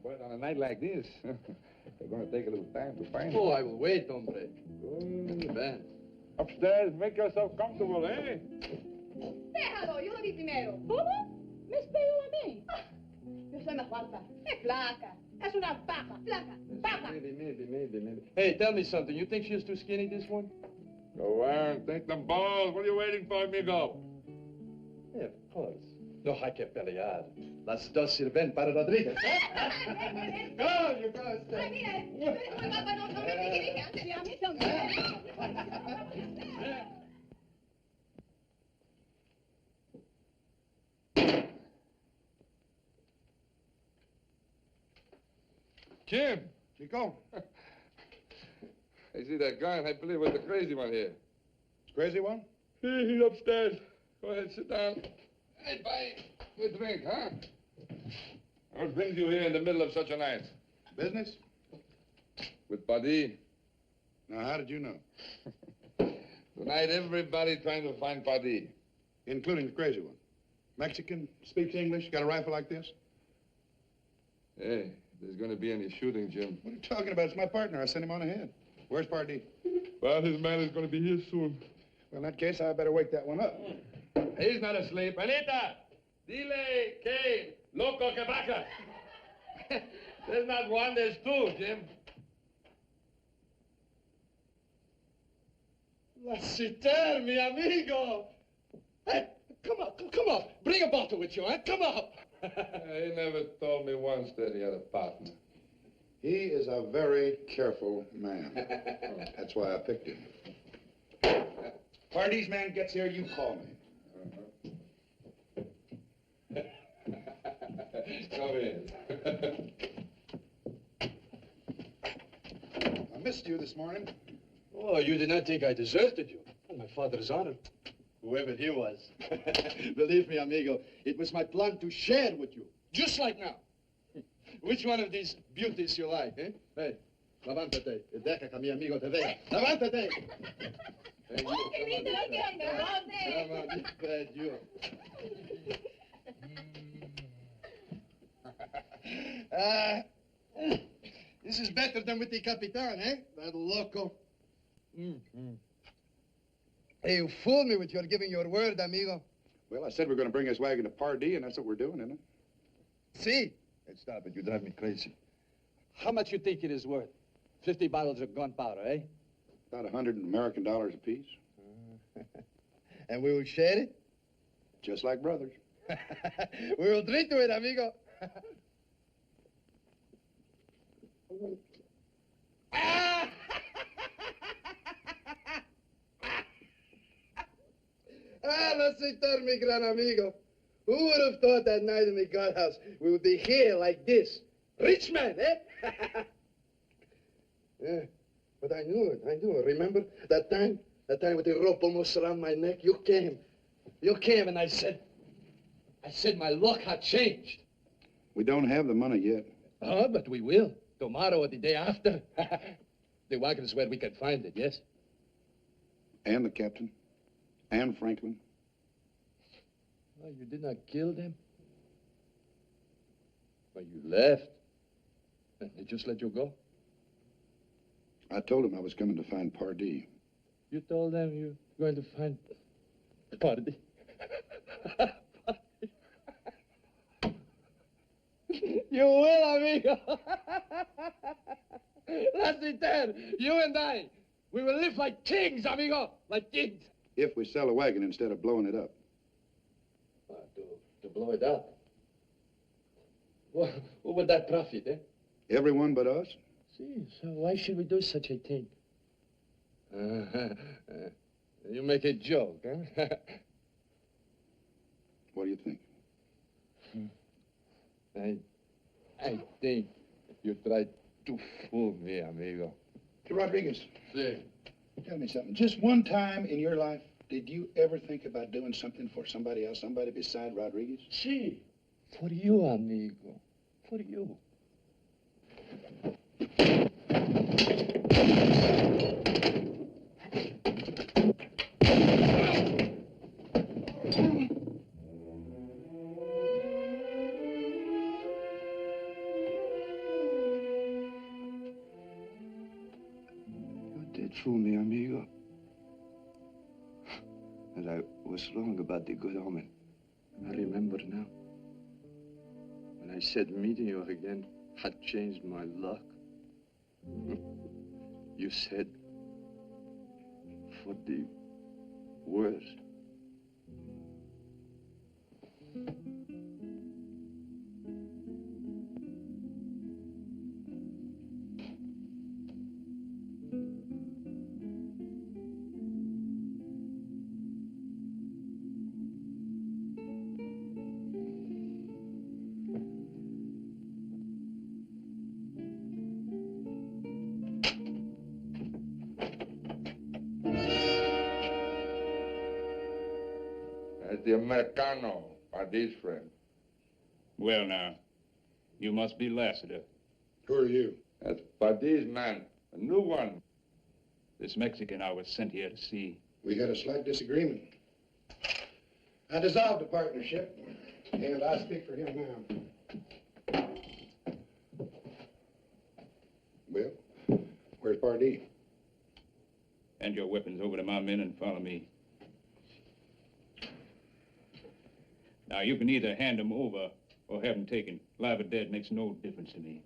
But on a night like this, they're going to take a little time to find him. Oh, I will wait, hombre. Ven. Upstairs, make yourself comfortable, eh? Déjalo, yo lo vi primero. ¿Cómo? Me espero a mí. Yo soy más guapa. Es flaca. Es una paja. Flaca. Paja. Maybe. Hey, tell me something. You think she's too skinny, this one? Go on, take them balls. What are you waiting for, amigo? Yeah, of course. No hay que pelear. Las dos sirven para Rodríguez. Go, you go, Ay, stay. mira, tú eres muy guapa, no me dije antes. Y a mí también. Jim! Chico, I see that guy, and I believe it was the crazy one here. crazy one? He's upstairs. Go ahead, sit down. Hey, bye. Good drink, huh? What brings you here in the middle of such a night? Business? With Paddy. Now, how did you know? Tonight, everybody trying to find Paddy. Including the crazy one. Mexican, speaks English, got a rifle like this? Hey, if there's going to be any shooting, Jim. What are you talking about? It's my partner. I sent him on ahead. Where's Pardee? Well, his man is going to be here soon. Well, in that case, I better wake that one up. He's not asleep. Anita! Dile que loco que vaca. There's not one, there's two, Jim. Lassiter, mi amigo. Hey, come on. Bring a bottle with you, huh? Come on. He never told me once that he had a partner. He is a very careful man. That's why I picked him. Pardee's man gets here, you call me. Come in. I missed you this morning. Oh, you did not think I deserted you. Oh, my father's honor. Whoever he was. Believe me, amigo, it was my plan to share with you. Just like now. Which one of these beauties you like, eh? Hey, levántate. Deja que mi amigo te vea. Levántate. Hey, Oh, qué lindo lo que anda. Come on, you bad you. This is better than with the Capitan, eh? That loco. Hey, you fooled me with your giving your word, amigo. Well, I said we're going to bring his wagon to Pardee, and that's what we're doing, isn't it? See? Hey, stop it. You drive me crazy. How much you think it is worth? 50 bottles of gunpowder, eh? About 100 American dollars apiece. And we will share it? Just like brothers. We will drink to it, amigo. Let's return, mi gran amigo. Who would have thought that night in the guardhouse we would be here like this? Rich man, eh? Yeah, but I knew it. Remember that time? That time with the rope almost around my neck? You came and I said my luck had changed. We don't have the money yet. Oh, but we will. Tomorrow or the day after. The wagon is where we can find it, yes? And the captain. And Franklin. Oh, you did not kill them? Well, you left. And they just let you go? I told him I was coming to find Pardee. You told them you were going to find Pardee? You will, amigo. That's it then. You and I, we will live like kings, amigo. Like kings. If we sell a wagon instead of blowing it up. To blow it up? Well, who would that profit, eh? Everyone but us? See, so why should we do such a thing? You make a joke, huh? What do you think? I think you tried to fool me, amigo. Hey, Rodriguez, See. tell me something. Just one time in your life, did you ever think about doing something for somebody else, somebody beside Rodriguez? See, for you, amigo. For you. true, mi amigo. And I was wrong about the good omen. I remember now. When I said meeting you again had changed my luck. You said, for the worse. That's the Americano, Pardee's friend. Well, now, you must be Lassiter. Who are you? That's Pardee's man, a new one. This Mexican I was sent here to see. We had a slight disagreement. I dissolved the partnership, and I speak for him now. Well, where's Pardee? Hand your weapons over to my men and follow me. Now, you can either hand them over or have them taken. Live or dead makes no difference to me.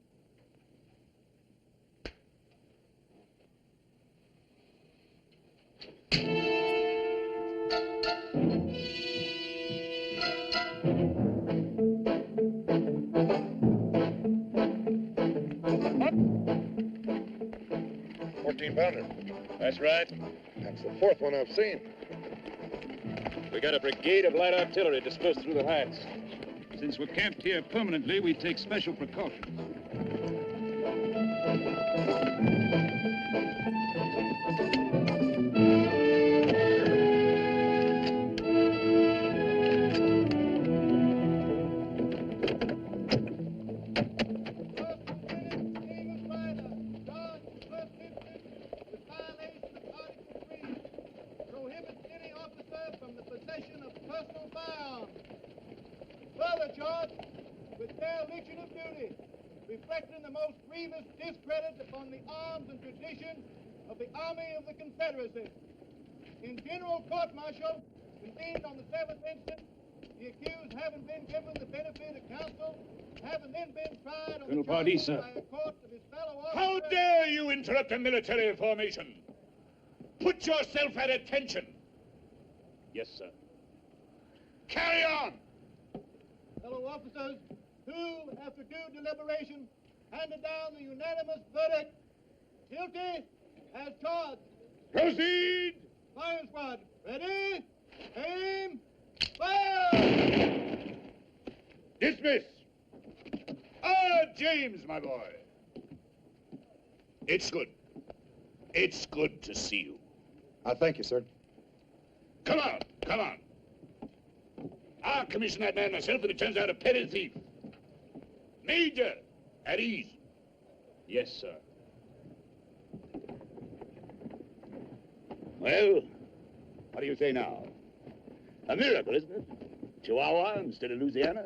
$14-pounder. That's right. That's the fourth one I've seen. We got a brigade of light artillery dispersed through the heights. Since we're camped here permanently, we take special precautions. Reflecting the most grievous discredit upon the arms and tradition of the Army of the Confederacy. In general court-martial, convened on the 7th instant, the accused having been given the benefit of counsel, having then been tried on Colonel the Pardee, charges sir. by a court of his fellow officers. How dare you interrupt a military formation? Put yourself at attention. Yes, sir. Carry on. Fellow officers, who, after due deliberation, handed down the unanimous verdict, guilty as charged. Proceed. Fire squad, ready, aim, fire! Dismiss. James, my boy. It's good. It's good to see you. I thank you, sir. Come on, come on. I'll commission that man myself if it turns out a petty thief. Major, at ease. Yes, sir. Well, what do you say now? A miracle, isn't it? Chihuahua instead of Louisiana,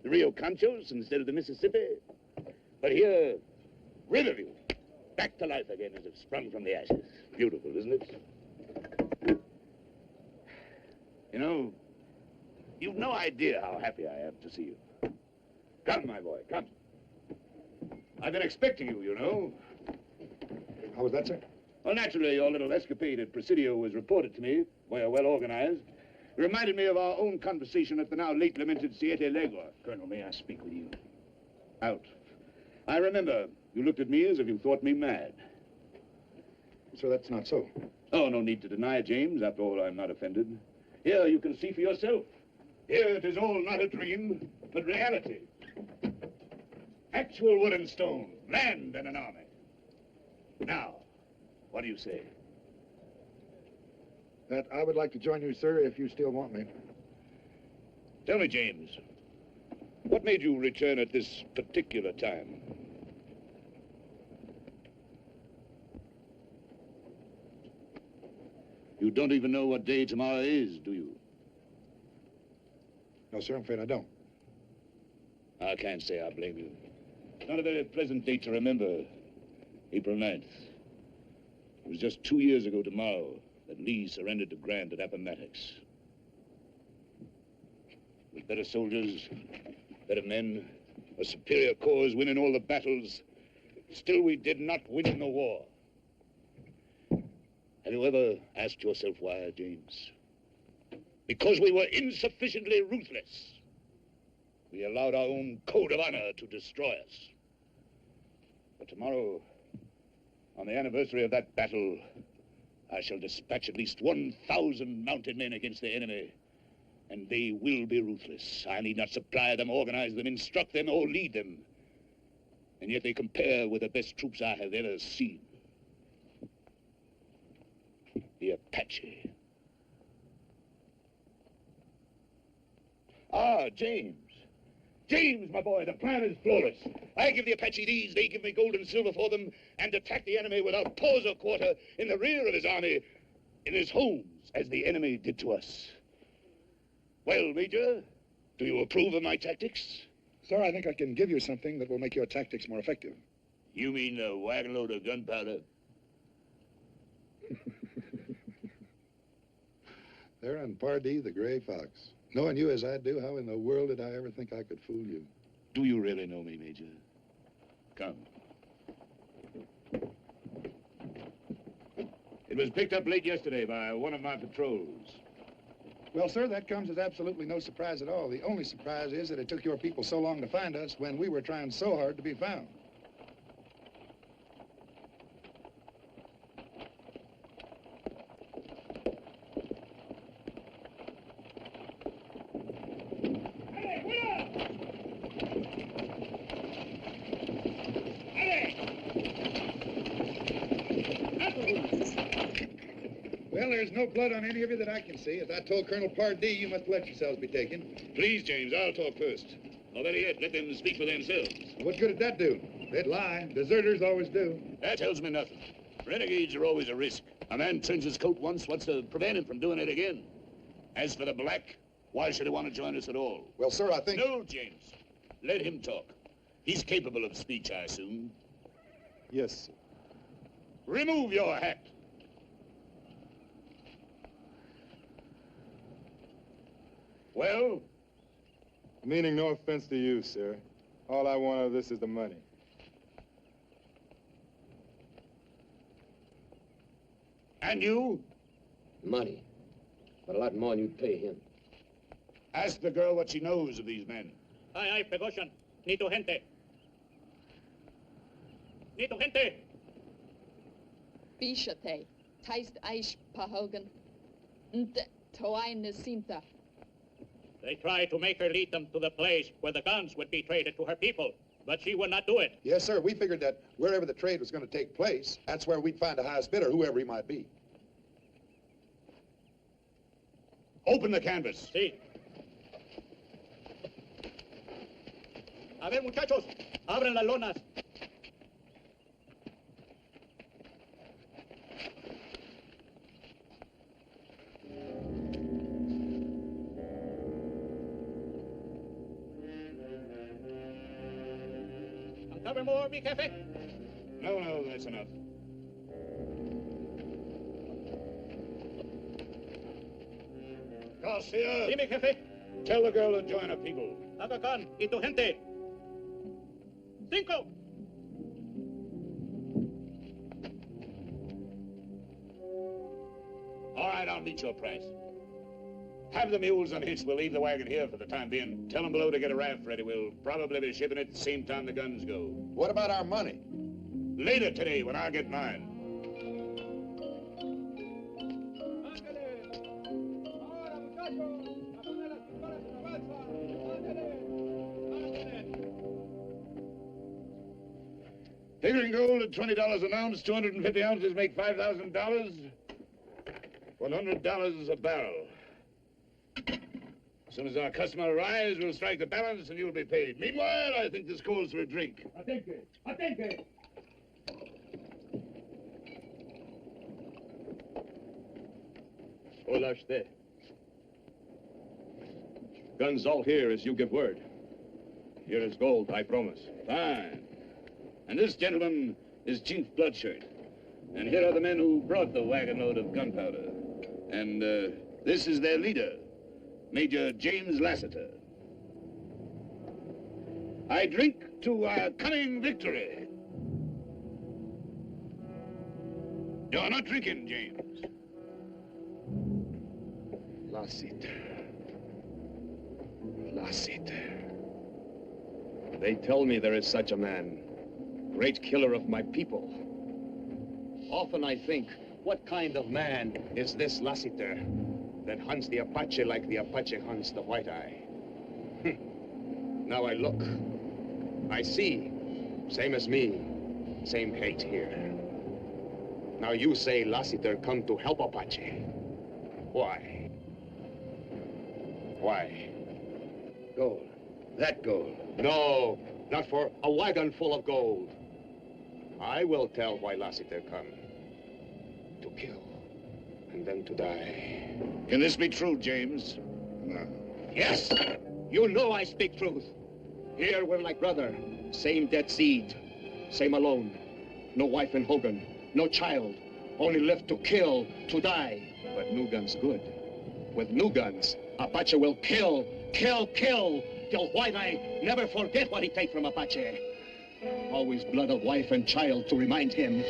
the Rio Conchos instead of the Mississippi. But here, Riverview, back to life again as if sprung from the ashes. Beautiful, isn't it? You know, you've no idea how happy I am to see you. Come, my boy, come. I've been expecting you, you know. How was that, sir? Well, naturally, your little escapade at Presidio was reported to me. We're well organized. It reminded me of our own conversation at the now late lamented Siete Legua. Colonel, may I speak with you? Out. I remember you looked at me as if you thought me mad. Sir, that's not so. Oh, no need to deny it, James. After all, I'm not offended. Here, you can see for yourself. Here, it is all not a dream, but reality. Actual wood and stone, land and an army. Now, what do you say? That I would like to join you, sir, if you still want me. Tell me, James, what made you return at this particular time? You don't even know what day tomorrow is, do you? No, sir, I'm afraid I don't. I can't say I blame you. Not a very pleasant date to remember, April 9th. was just 2 years ago tomorrow that Lee surrendered to Grant at Appomattox. With better soldiers, better men, a superior corps winning all the battles, still we did not win the war. Have you ever asked yourself why, James? Because we were insufficiently ruthless. We allowed our own code of honor to destroy us. But tomorrow, on the anniversary of that battle, I shall dispatch at least 1,000 mounted men against the enemy. And they will be ruthless. I need not supply them, organize them, instruct them, or lead them. And yet they compare with the best troops I have ever seen. The Apache. Ah, James. James, my boy, the plan is flawless. I give the Apache these, they give me gold and silver for them, and attack the enemy without pause or quarter in the rear of his army, in his homes, as the enemy did to us. Well, Major, do you approve of my tactics? Sir, I think I can give you something that will make your tactics more effective. You mean a wagon load of gunpowder? There on Pardee, the Gray Fox. Knowing you as I do, how in the world did I ever think I could fool you? Do you really know me, Major? Come. It was picked up late yesterday by one of my patrols. Well, sir, that comes as absolutely no surprise at all. The only surprise is that it took your people so long to find us when we were trying so hard to be found. Well, there's no blood on any of you that I can see. As I told Colonel Pardee, you must let yourselves be taken. Please, James, I'll talk first. Or better yet, let them speak for themselves. What good did that do? They'd lie. Deserters always do. That tells me nothing. Renegades are always a risk. A man turns his coat once, what's to prevent him from doing it again? As for the black, why should he want to join us at all? Well, sir, I think... No, James. Let him talk. He's capable of speech, I assume. Yes, sir. Remove your hat. Well? Meaning no offense to you, sir. All I want out of this is the money. And you? Money. But a lot more than you'd pay him. Ask the girl what she knows of these men. Ay, precaution. Ni tu gente. Ni tu gente. Bishate, taist aish pahogan. Nte toai nesinta. They tried to make her lead them to the place where the guns would be traded to her people, but she would not do it. Yes, sir. We figured that wherever the trade was going to take place, that's where we'd find the highest bidder, whoever he might be. Open the canvas. Sí. A ver, muchachos, abren las lonas. Uncover more, mi jefe. No, that's enough. Garcia! Sí, mi jefe. Tell the girl to join her people. Aga Khan y tu gente. 5. All right, I'll meet your price. Have the mules unhitched. We'll leave the wagon here for the time being. Tell them below to get a raft ready. We'll probably be shipping it at the same time the guns go. What about our money? Later today, when I get mine. Figuring gold at $20 an ounce, 250 ounces make $5,000. $100 a barrel. As soon as our customer arrives, we'll strike the balance and you'll be paid. Meanwhile, I think this calls for a drink. Atente, atente. Hola, usted. Guns all here as you give word. Here is gold, I promise. Fine. And this gentleman is Chief Bloodshirt. And here are the men who brought the wagon load of gunpowder. And this is their leader, Major James Lassiter. I drink to our coming victory. You're not drinking, James. Lassiter. Lassiter. They tell me there is such a man. Great killer of my people. Often I think, what kind of man is this Lassiter that hunts the Apache like the Apache hunts the White Eye? Now I look. I see. Same as me. Same hate here. Now you say Lassiter come to help Apache. Why? Why? Gold. That gold. No, not for a wagon full of gold. I will tell why Lassiter come. To kill, and then to die. Can this be true, James? No. Yes! You know I speak truth. Here we're like brother. Same dead seed. Same alone. No wife in Hogan. No child. Only left to kill, to die. But new guns good. With new guns, Apache will kill, kill, kill, till White Eye never forget what he take from Apache. Always blood of wife and child to remind him.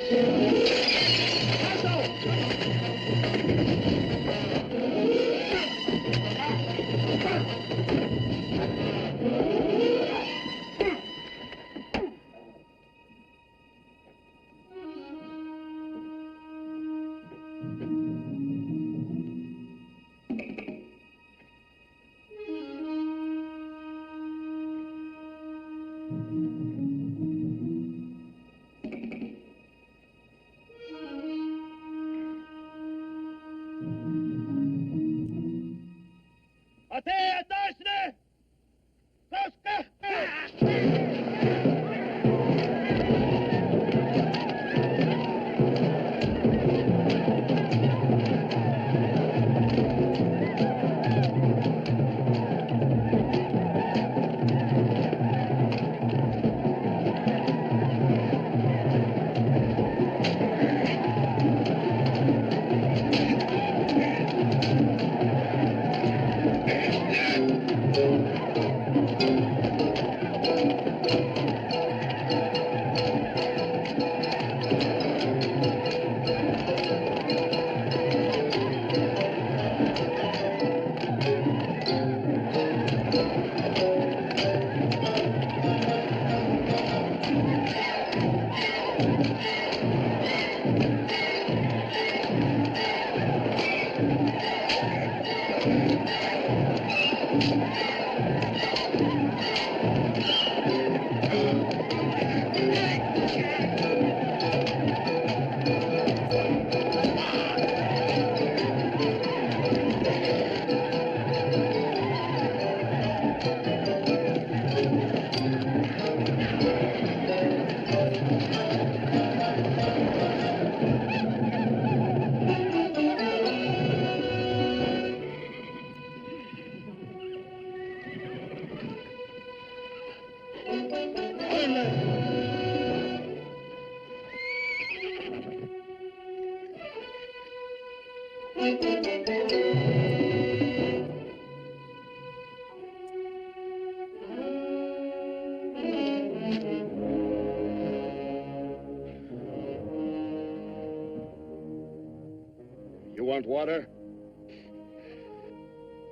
You want water?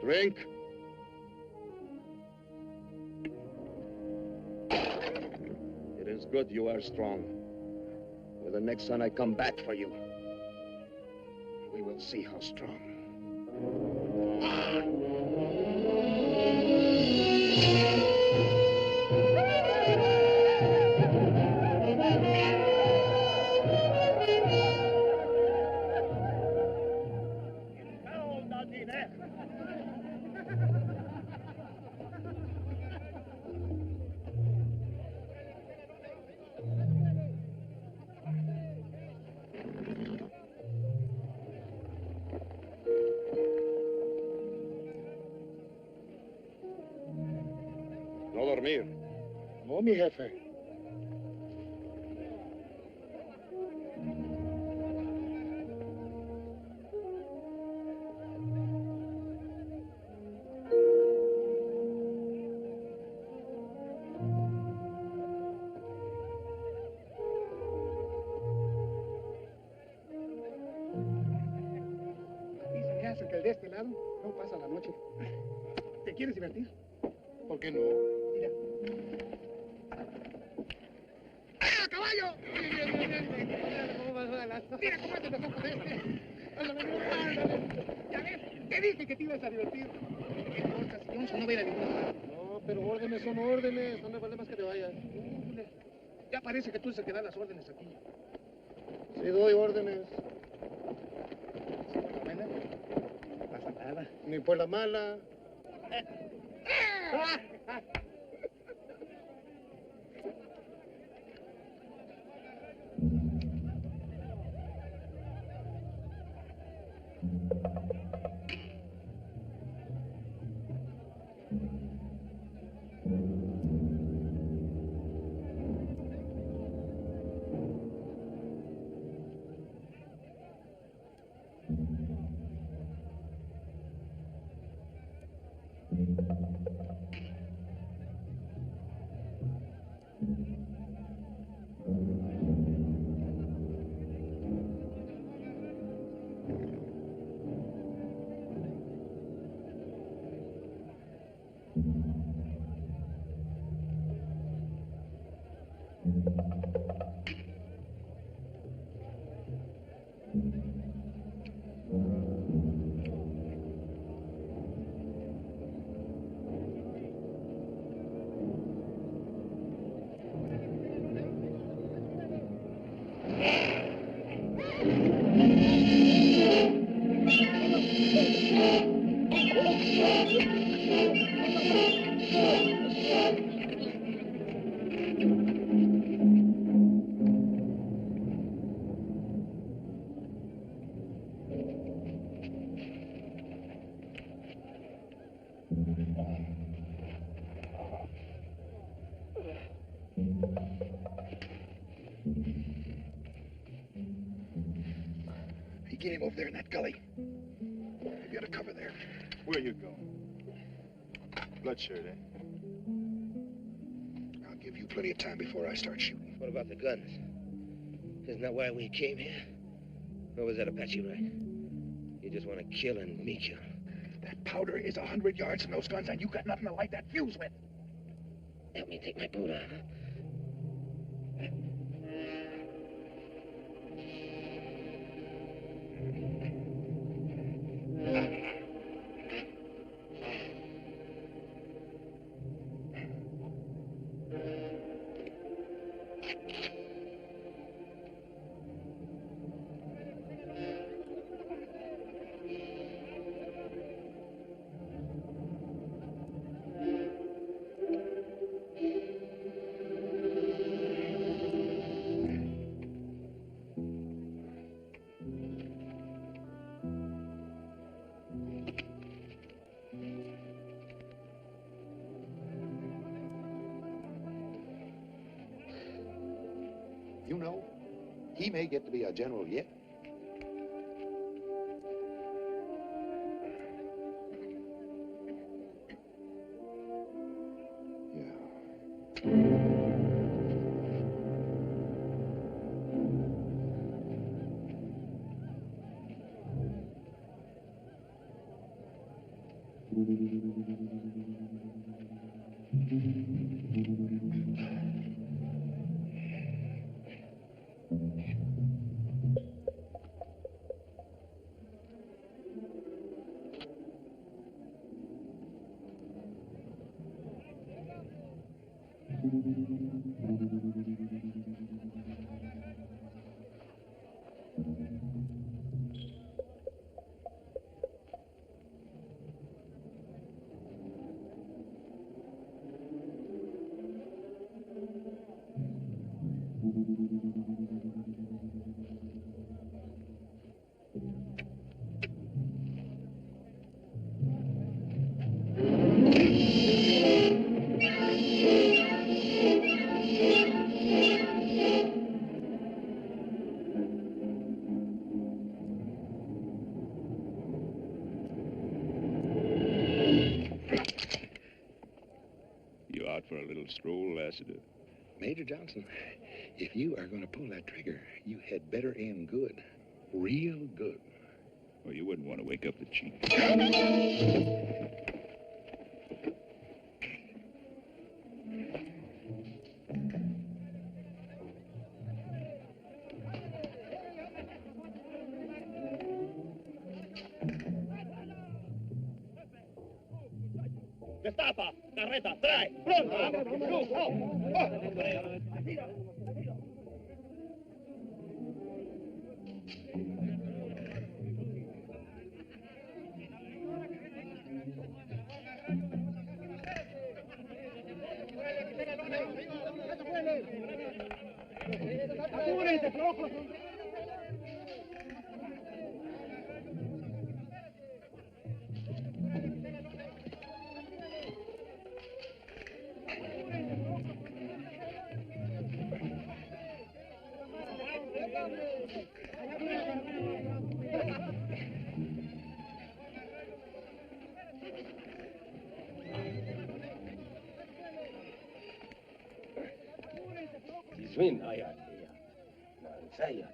Drink? It is good you are strong. With the next time I come back for you, we will see how strong. No dormir. No, mi jefe. la noche. ¿Te quieres divertir? ¿Por qué no? Mira. ¡Ah, caballo! Mira cómo haces los ojos ándale. Ya ves, te dije que te ibas a divertir. ¿Qué importa si Johnson no va a ir a ninguna parte? No, pero órdenes son órdenes. No me vale más que te vayas. Ya parece que tú se quedas las órdenes aquí. Sí, doy órdenes. ¿Sí por la buena? No pasa nada. Ni por la mala. Hey, get him over there in that gully. You got a cover there. Where are you going? Bloodshirt, eh? I'll give you plenty of time before I start shooting. What about the guns? Isn't that why we came here? Or was that Apache right? You just want to kill and me kill. That powder is 100 yards from those guns, and you got nothing to light that fuse with. Help me take my boot off. You know, he may get to be a general yet. You out for a little stroll, Lassiter? Major Johnson, if you are going to pull that trigger, you had better aim good. Real good. Oh, you wouldn't want to wake up the chief. Destapa, carreta, trae, pronto. ¡Apúrense, flojos! Zwin, ja. Zei je.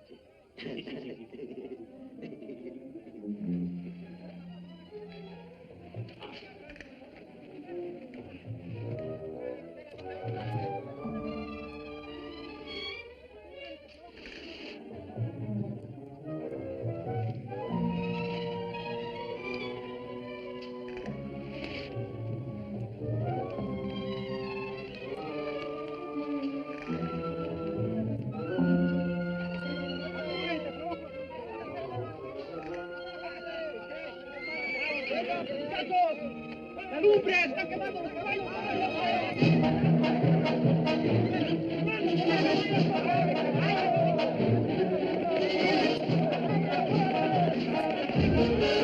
¡La lumbre! ¡Están quemando los caballos!